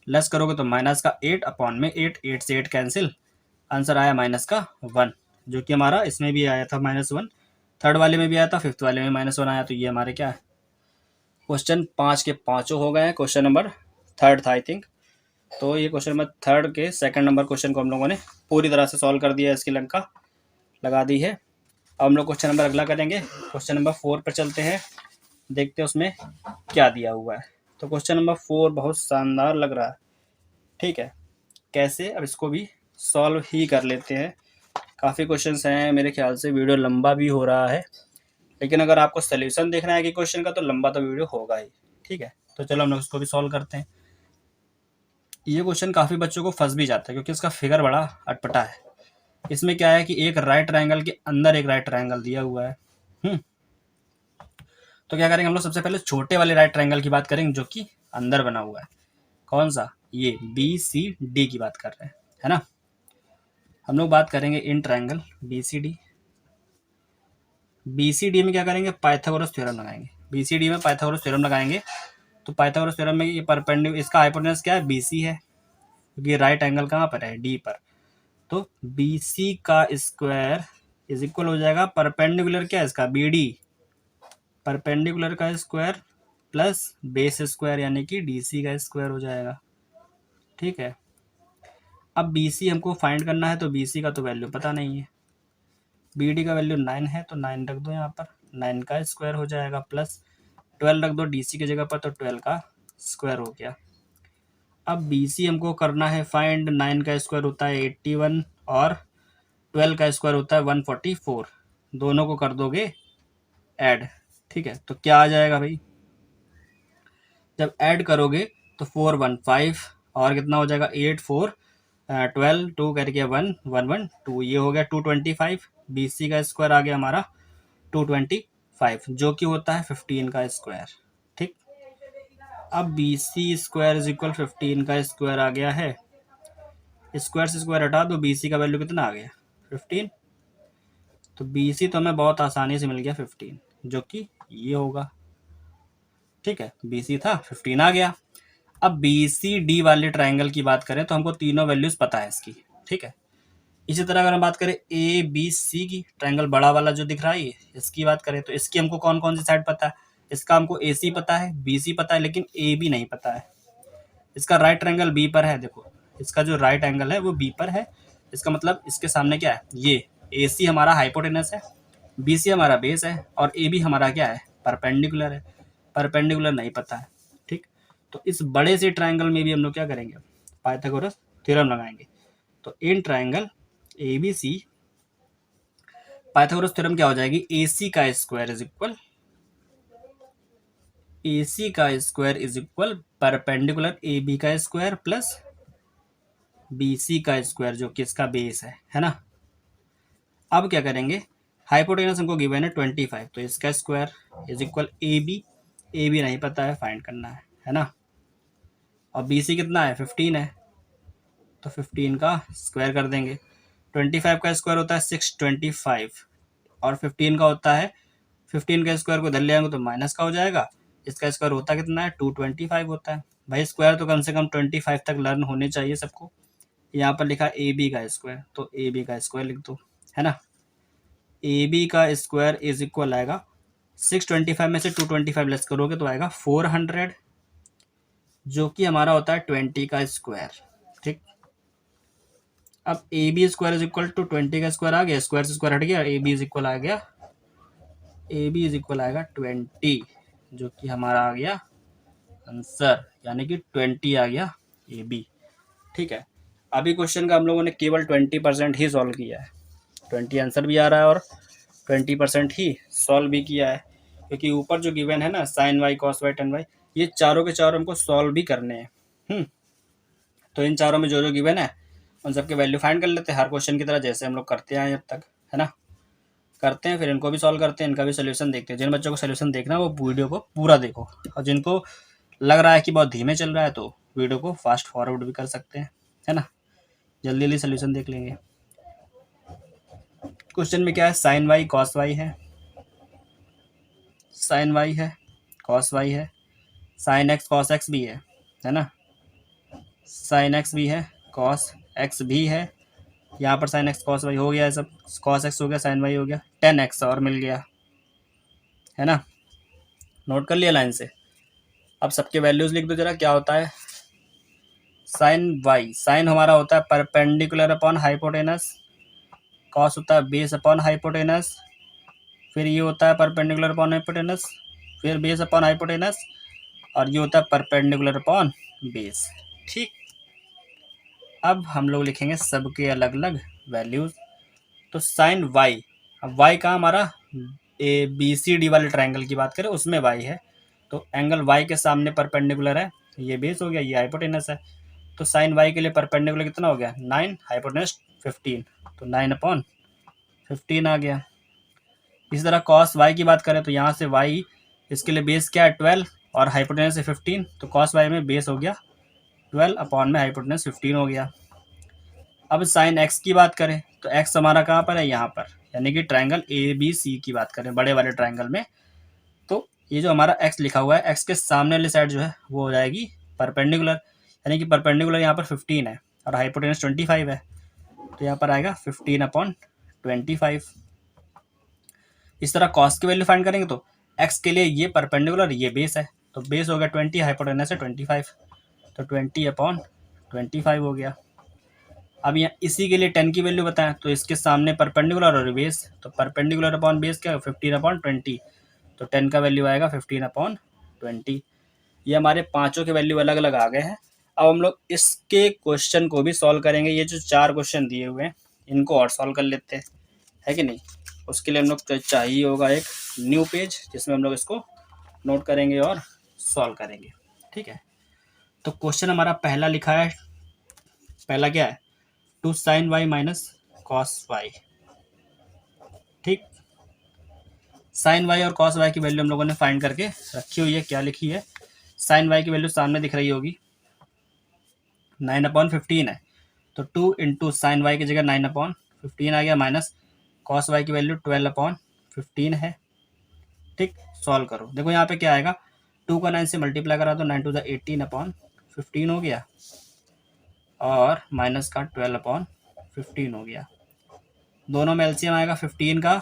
लेस करोगे तो माइनस का 8 अपॉन में 8, 8 से 8 कैंसिल, आंसर आया -1, जो कि हमारा इसमें भी आया था -1, थर्ड वाले में भी आया था, फिफ्थ वाले में -1 आया। तो ये हमारे क्या है, क्वेश्चन 5 के पाँचों हो गए हैं। क्वेश्चन नंबर थर्ड था आई थिंक, तो ये क्वेश्चन नंबर थर्ड के सेकंड नंबर क्वेश्चन को हम लोगों ने पूरी तरह से सॉल्व कर दिया है, इसकी लंका लगा दी है। अब हम लोग क्वेश्चन नंबर अगला करेंगे, क्वेश्चन नंबर 4 पर चलते हैं, देखते हैं उसमें क्या दिया हुआ है। तो क्वेश्चन नंबर 4 बहुत शानदार लग रहा है। ठीक है, कैसे, अब इसको भी सॉल्व ही कर लेते हैं। काफ़ी क्वेश्चंस हैं, मेरे ख्याल से वीडियो लंबा भी हो रहा है, लेकिन अगर आपको सोल्यूशन देखना है कि क्वेश्चन का, तो लंबा तो वीडियो होगा ही। ठीक है, तो चलो हम लोग इसको भी सॉल्व करते हैं। ये क्वेश्चन काफ़ी बच्चों को फंस भी जाता है, क्योंकि इसका फिगर बड़ा अटपटा है। इसमें क्या है कि एक राइट ट्रायंगल के अंदर एक राइट ट्रायंगल दिया हुआ है। तो क्या करेंगे हम लोग, सबसे पहले छोटे वाले राइट ट्रायंगल की बात करेंगे, जो कि अंदर बना हुआ है। कौन सा, ये BCD की बात कर रहे हैं, है ना। हम लोग बात करेंगे इन ट्रायंगल BCD। BCD में क्या करेंगे, पाइथागोरस थ्योरम लगाएंगे। BCD में पाइथागोरस थ्योरम लगाएंगे, तो पाइथागोरस थ्योरम में ये परपेंडिकुलर, इसका हाइपोटेनस क्या है, BC है, क्योंकि राइट एंगल कहाँ पर है, D पर। तो BC का स्क्वायर इज इक्वल हो जाएगा परपेंडिकुलर क्या है इसका, BD, परपेंडिकुलर का स्क्वायर प्लस बेस स्क्वायर, यानी कि DC का स्क्वायर हो जाएगा। ठीक है, अब BC हमको फाइंड करना है, तो BC का तो वैल्यू पता नहीं है, BD का वैल्यू 9 है, तो 9 रख दो यहाँ पर, 9 का स्क्वायर हो जाएगा, प्लस 12 रख दो DC की जगह पर, तो 12 का स्क्वायर हो गया। अब BC हमको करना है फाइंड, 9 का स्क्वायर होता है 81 और 12 का स्क्वायर होता है 144, दोनों को कर दोगे ऐड। ठीक है, तो क्या आ जाएगा भाई, जब ऐड करोगे तो 415 और कितना हो जाएगा 8 4 12 2 करके 1 1 1 2, ये हो गया 225। BC का स्क्वायर आ गया हमारा 225, जो कि होता है 15 का स्क्वायर। ठीक, अब BC स्क्वायर इज इक्वल 15 का स्क्वायर आ गया है, स्क्वायर से स्क्वायर हटा दो, BC का वैल्यू कितना आ गया 15, तो BC तो हमें बहुत आसानी से मिल गया 15, जो कि ये होगा। ठीक है, BC था 15 आ गया। अब BCD वाले ट्रायंगल की बात करें, तो हमको तीनों वैल्यूज पता है इसकी। ठीक है, इसी तरह अगर हम बात करें ABC की, ट्रायंगल बड़ा वाला जो दिख रहा है, इसकी बात करें, तो इसकी हमको कौन कौन सी साइड पता है, इसका हमको AC पता है, BC पता है, लेकिन AB नहीं पता है। इसका राइट ट्रायंगल B पर है, देखो इसका जो राइट एंगल है वो B पर है, इसका मतलब इसके सामने क्या है, ये AC हमारा हाइपोटेनस है, BC हमारा बेस है, और AB हमारा क्या है, परपेंडिकुलर है। परपेंडिकुलर नहीं पता है। ठीक, तो इस बड़े से ट्रायंगल में भी हम लोग क्या करेंगे, पाइथागोरस थ्योरम लगाएंगे। तो in triangle ABC, Pythagoras theorem क्या हो जाएगी, AC का square is equal perpendicular AB का स्क्वायर प्लस BC का स्क्वायर, जो कि इसका बेस है ना। अब क्या करेंगे, हाइपोटेनस हमको गिवन है 25, तो इसका स्क्वायर इज इक्वल AB नहीं पता है, फाइंड करना है ना। और BC कितना है 15 है, तो 15 का स्क्वायर कर देंगे। 25 का स्क्वायर होता है 625, और 15 का होता है, 15 का स्क्वायर को इधर ले आएंगे तो माइनस का हो जाएगा, इसका स्क्वायर होता कितना है 225 होता है। भाई स्क्वायर तो कम से कम 25 तक लर्न होने चाहिए सबको। यहाँ पर लिखा AB का स्क्वायर, तो AB का स्क्वायर लिख दो, है ना। ए बी का स्क्वायर इज इक्वल आएगा 625 में से 225 लेस करोगे तो आएगा 400, जो कि हमारा होता है 20 का स्क्वायर। ठीक, अब A B square is equal to 20 का स्क्वायर आ गया, स्क्वायर से स्क्वायर हट गया, ए बी इज इक्वल आ गया, ए बी इज इक्वल आएगा 20, जो कि हमारा आ गया आंसर, यानी कि 20 आ गया ए बी। ठीक है, अभी क्वेश्चन का हम लोगों ने केवल 20% ही सॉल्व किया है, 20 आंसर भी आ रहा है और 20% ही सॉल्व भी किया है, क्योंकि ऊपर जो गिवन है ना sine y cos y tan y, ये चारों के चारों हमको सॉल्व भी करने हैं। तो इन चारों में जो जो गिवन है उन सबके वैल्यू फाइंड कर लेते हैं, हर क्वेश्चन की तरह जैसे हम लोग करते हैं अब तक, है ना। करते हैं, फिर इनको भी सॉल्व करते हैं, इनका भी सोल्यूशन देखते हैं। जिन बच्चों को सोल्यूशन देखना है वो वीडियो को पूरा देखो, और जिनको लग रहा है कि बहुत धीमे चल रहा है तो वीडियो को फास्ट फॉरवर्ड भी कर सकते हैं, है ना। जल्दी जल्दी सोल्यूशन देख लेंगे। क्वेश्चन में क्या है, साइन वाई कॉस वाई है, साइन वाई है, कॉस वाई है, साइन एक्स कॉस एक्स भी है ना, साइन एक्स भी है, कॉस एक्स भी है, यहाँ पर साइन एक्स कॉस वाई हो गया है, सब कॉस एक्स हो गया, साइन वाई हो गया, 10x और मिल गया, है ना। नोट कर लिया लाइन से। अब सबके वैल्यूज लिख दो जरा, क्या होता है साइन वाई, साइन हमारा होता है परपेंडिकुलर अपॉन हाइपोटेनस, कॉस होता है बेस अपॉन हाइपोटेनस, फिर ये होता है परपेंडिकुलर अपॉन हाइपोटेनस, फिर बेस अपॉन हाइपोटेनस, और ये होता है परपेंडिकुलर अपॉन बेस। ठीक, अब हम लोग लिखेंगे सबके अलग अलग वैल्यूज। तो साइन वाई, अब वाई का हमारा ए बी सी डी वाले ट्रायंगल की बात करें उसमें वाई है, तो एंगल वाई के सामने परपेंडिकुलर है, ये बेस हो गया, ये हाइपोटेनस है। तो साइन वाई के लिए परपेंडिकुलर कितना हो गया 9, हाइपोटेनस 15, तो 9/15 आ गया। इसी तरह कॉस वाई की बात करें तो यहाँ से वाई, इसके लिए बेस क्या है 12 और हाइपोटेनस है 15, तो कॉस वाई में बेस हो गया 12 अपॉन में हाइपोटेनस 15 हो गया। अब साइन एक्स की बात करें तो एक्स हमारा कहाँ पर है, यहाँ पर, यानी कि ट्रायंगल ए बी सी की बात करें बड़े वाले ट्रायंगल में, तो ये जो हमारा एक्स लिखा हुआ है एक्स के सामने वाली साइड जो है वो हो जाएगी परपेंडिकुलर, यानी कि परपेंडिकुलर यहाँ पर 15 है और हाइपोटेनस 25 है, तो यहाँ पर आएगा 15/25। इस तरह कॉस की वैल्यू फाइंड करेंगे तो एक्स के लिए ये परपेंडिकुलर, ये बेस है, तो बेस हो गया 20, हाइपोटेनस है 25, तो 20/25 हो गया। अब यहाँ इसी के लिए 10 की वैल्यू बताएं तो इसके सामने परपेंडिकुलर और बेस, तो परपेंडिकुलर अपॉन बेस क्या 15/20, तो 10 का वैल्यू आएगा 15/20। ये हमारे पांचों के वैल्यू अलग अलग आ गए हैं। अब हम लोग इसके क्वेश्चन को भी सॉल्व करेंगे, ये जो 4 क्वेश्चन दिए हुए हैं इनको और सॉल्व कर लेते हैं, है कि नहीं। उसके लिए हम लोग चाहिए होगा एक न्यू पेज जिसमें हम लोग इसको नोट करेंगे और सॉल्व करेंगे। ठीक है, तो क्वेश्चन हमारा पहला लिखा है, पहला क्या है 2 sin y minus cos y. ठीक, साइन वाई और कॉस वाई की वैल्यू हम लोगों ने फाइंड करके रखी हुई है, क्या लिखी है, साइन वाई की वैल्यू सामने दिख रही होगी 9/15 है, तो 2 इंटू साइन वाई की जगह 9/15 आ गया, माइनस कॉस वाई की वैल्यू 12/15 है। ठीक, सॉल्व करो, देखो यहाँ पे क्या आएगा, 2 का 9 से मल्टीप्लाई करा तो 9 2 18/15 हो गया, और माइनस का 12/15 हो गया। दोनों में एलसीएम आएगा 15 का,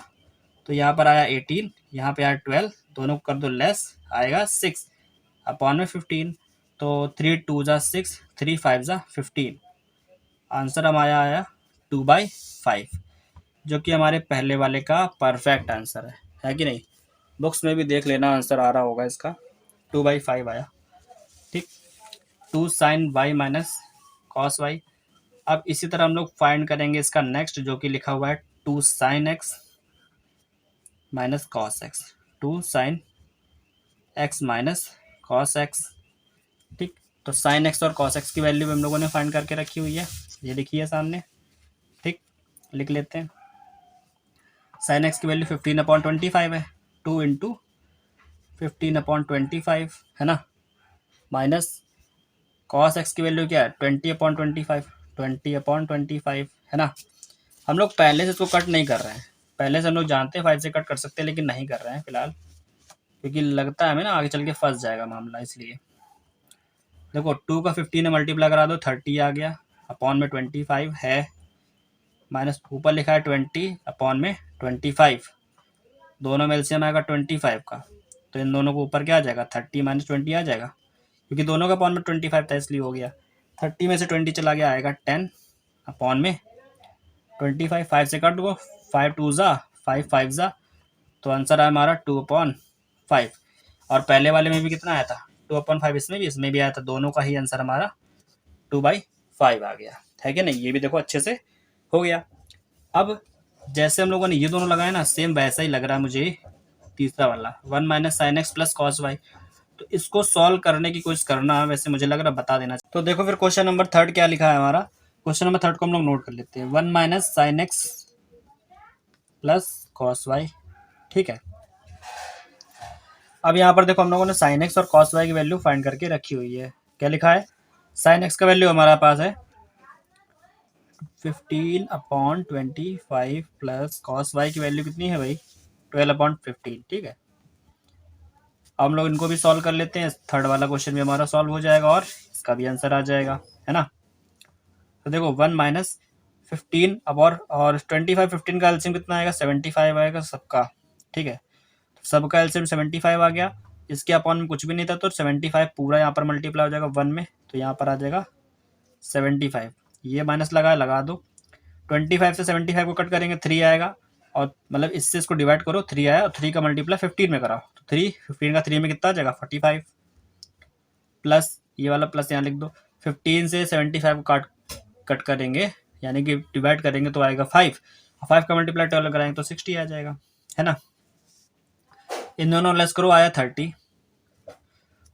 तो यहाँ पर आया 18, यहाँ पे आया 12, दोनों कर दो लेस, आएगा 6 अपॉन में 15, तो 3 2 जा 6, 3 5 जा 15, आंसर हमारा आया 2/5, जो कि हमारे पहले वाले का परफेक्ट आंसर है कि नहीं। बुक्स में भी देख लेना, आंसर आ रहा होगा इसका, 2/5 आया। ठीक, 2 sin y minus cos y. अब इसी तरह हम लोग फाइंड करेंगे इसका नेक्स्ट, जो कि लिखा हुआ है 2 sin x minus cos x, 2 sin x minus cos x. ठीक, तो sin x और cos x की वैल्यू हम लोगों ने फाइंड करके रखी हुई है, ये लिखी है सामने। ठीक, लिख लेते हैं, sin x की वैल्यू 15/25 है, 2 इंटू 15/25 है ना, माइनस cos x की वैल्यू क्या है 20/25, 20/25 है ना। हम लोग पहले से इसको कट नहीं कर रहे हैं, पहले से हम लोग जानते हैं 5 से कट कर सकते हैं, लेकिन नहीं कर रहे हैं फिलहाल, क्योंकि लगता है हमें ना आगे चल के फंस जाएगा मामला, इसलिए। देखो 2 का 15 में मल्टीप्लाई करा दो 30 आ गया, अपॉन में 25 है, माइनस ऊपर लिखा है 20 अपॉन में 25, दोनों में एलसीएम आएगा 25 का, तो इन दोनों को ऊपर क्या आ जाएगा 30 माइनस 20 आ जाएगा, क्योंकि दोनों का अपॉन में 25 था इसलिए हो गया। 30 में से 20 चला गया आएगा 10 अपॉन में 25, 5 से कट दो, 5 2 ज़ा 5 5 ज़ा, तो आंसर आया हमारा 2/5। और पहले वाले में भी कितना आया था 2/5, इसमें भी आया था, दोनों का ही आंसर हमारा 2/5 आ गया है कि नहीं। ये भी देखो अच्छे से हो गया। अब जैसे हम लोगों ने ये दोनों लगाए ना, सेम वैसा ही लग रहा है मुझे तीसरा वाला 1 minus sine x plus cos y. तो इसको सॉल्व करने की कोशिश करना, वैसे मुझे लग रहा है बता देना। तो देखो फिर क्वेश्चन नंबर 3 क्या लिखा है हमारा। क्वेश्चन नंबर 3 को हम लोग नोट कर लेते हैं, 1 minus sine x plus cos y. ठीक है, अब यहाँ पर देखो हम लोगों ने साइन एक्स और कॉस वाई की वैल्यू फाइंड करके रखी हुई है। क्या लिखा है, साइन एक्स का वैल्यू हमारे पास है 15/25 प्लस कॉस वाई की वैल्यू कितनी है भाई 12/15। ठीक है, अब हम लोग इनको भी सॉल्व कर लेते हैं, थर्ड वाला क्वेश्चन भी हमारा सॉल्व हो जाएगा और इसका भी आंसर आ जाएगा, है ना। तो देखो 1 माइनस 15 अब और 25, 15 का एलसीएम कितना आएगा 75 आएगा सबका। ठीक है, सबका एलसीएम 75 आ गया, इसके अपॉन में कुछ भी नहीं था, तो 75 पूरा यहाँ पर मल्टीप्लाई हो जाएगा 1 में, तो यहाँ पर आ जाएगा 75। ये माइनस लगा दो, 25 से 75 को कट करेंगे 3 आएगा, और मतलब इससे इसको डिवाइड करो 3 आया, और 3 का मल्टीप्लाई 15 में कराओ, तो 15 का 3 में कितना आ जाएगा 45, प्लस ये वाला प्लस यहाँ लिख दो, 15 से 75 को कट करेंगे यानी कि डिवाइड करेंगे तो आएगा 5, 5 का मल्टीप्लाई 12 कराएंगे तो 60 आ जाएगा, है ना। इन दोनों लेस करो, आया 30,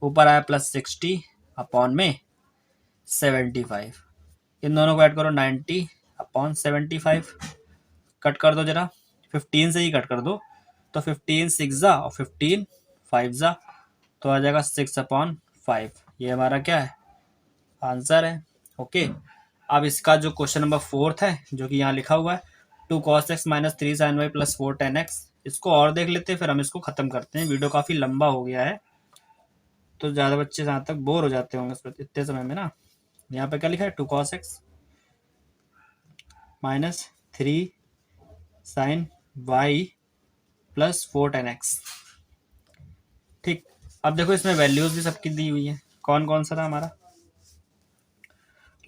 ऊपर आया प्लस 60 अपॉन में 75, इन दोनों को ऐड करो 90/75, कट कर दो जरा, 15 से ही कट कर दो, तो 15 6 ज़ा और 15 5 ज़ा, तो आ जाएगा 6/5। ये हमारा क्या है आंसर है। ओके, अब इसका जो क्वेश्चन नंबर 4 है जो कि यहाँ लिखा हुआ है 2 cos x minus 3 sin y plus 4 tan x, इसको और देख लेते हैं फिर हम इसको खत्म करते हैं। वीडियो काफ़ी लंबा हो गया है तो ज़्यादा बच्चे जहाँ तक बोर हो जाते होंगे इतने समय में ना। यहाँ पे क्या लिखा है 2 cos x minus 3 sin y plus 4 tan x। ठीक, अब देखो इसमें वैल्यूज भी सबकी दी हुई है, कौन कौन सा था हमारा,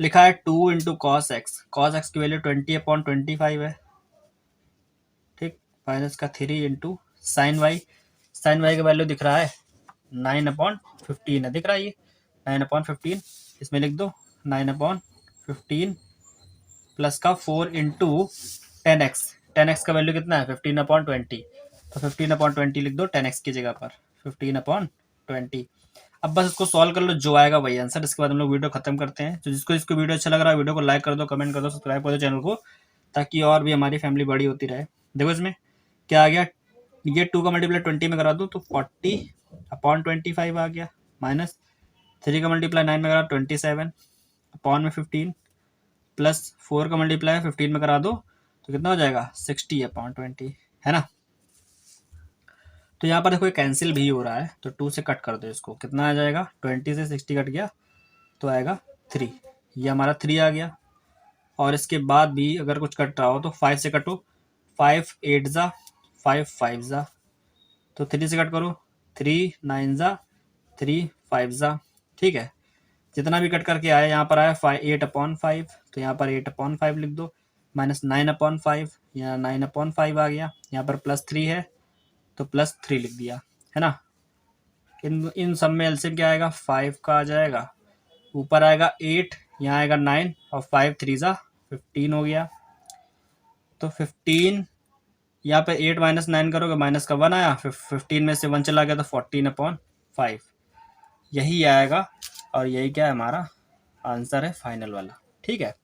लिखा है 2 into cos x, cos x की वैल्यू 20/25 है। ठीक, माइनस का 3 into sine y, sine y का वैल्यू दिख रहा है 9/15 है, दिख रहा है ये 9/15, इसमें लिख दो 9/15 प्लस का 4 इंटू 10x, 10x का वैल्यू कितना है 15/20, तो 15/20 लिख दो 10x की जगह पर 15/20। अब बस इसको सॉल्व कर लो, जो आएगा वही आंसर। इसके बाद हम लोग वीडियो खत्म करते हैं। तो जिसको इसको वीडियो अच्छा लग रहा है वीडियो को लाइक कर दो, कमेंट कर दो, सब्सक्राइब कर दो चैनल को, ताकि और भी हमारी फैमिली बड़ी होती रहे। देखो इसमें क्या आ गया, ये 2 का मल्टीप्लाई 20 में करा दो तो 40/25 आ गया, माइनस 3 का मल्टीप्लाई 9 में करा 27 अपॉन में 15, प्लस 4 का मल्टीप्लाई 15 में करा दो तो कितना हो जाएगा 60/20, है ना। तो यहाँ पर देखो ये कैंसिल भी हो रहा है, तो 2 से कट कर दो इसको, कितना आ जाएगा 20 से 60 कट गया तो आएगा 3, ये हमारा 3 आ गया। और इसके बाद भी अगर कुछ कट रहा हो तो 5 से कटो, 5 8 ज़ा 5 5 ज़ा, तो 3 से कट करो 3 9 ज़ा 3 5 ज़ा। ठीक है, जितना भी कट करके आया यहाँ पर आया 8/5, तो यहाँ पर 8/5 लिख दो, माइनस 9/5, यहाँ 9/5 आ गया, यहाँ पर प्लस 3 है तो प्लस 3 लिख दिया, है ना। इन सब में एलसीएम क्या आएगा 5 का आ जाएगा, ऊपर आएगा 8, यहाँ आएगा 9 और 5 3 ज़ा 15 हो गया, तो 15 यहाँ पे 8 माइनस 9 करोगे माइनस का 1 आया, 15 में से 1 चला गया तो 14/5 यही आएगा, और यही क्या है हमारा आंसर है फाइनल वाला। ठीक है,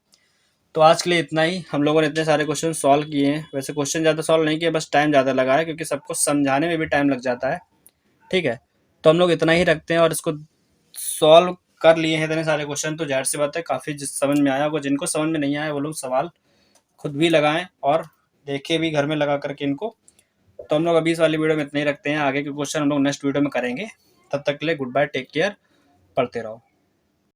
तो आज के लिए इतना ही। हम लोगों ने इतने सारे क्वेश्चन सॉल्व किए हैं, वैसे क्वेश्चन ज़्यादा सॉल्व नहीं किए, बस टाइम ज़्यादा लगा है क्योंकि सबको समझाने में भी टाइम लग जाता है। ठीक है, तो हम लोग इतना ही रखते हैं और इसको सॉल्व कर लिए हैं इतने सारे क्वेश्चन, तो जाहिर सी बात है काफ़ी समझ में आया होगा। जिनको समझ में नहीं आया वो लोग सवाल खुद भी लगाएं और देखें भी घर में लगा करके इनको। तो हम लोग अभी इस वाली वीडियो में इतना ही रखते हैं, आगे के क्वेश्चन हम लोग नेक्स्ट वीडियो में करेंगे। तब तक के लिए गुड बाय, टेक केयर, पढ़ते रहो।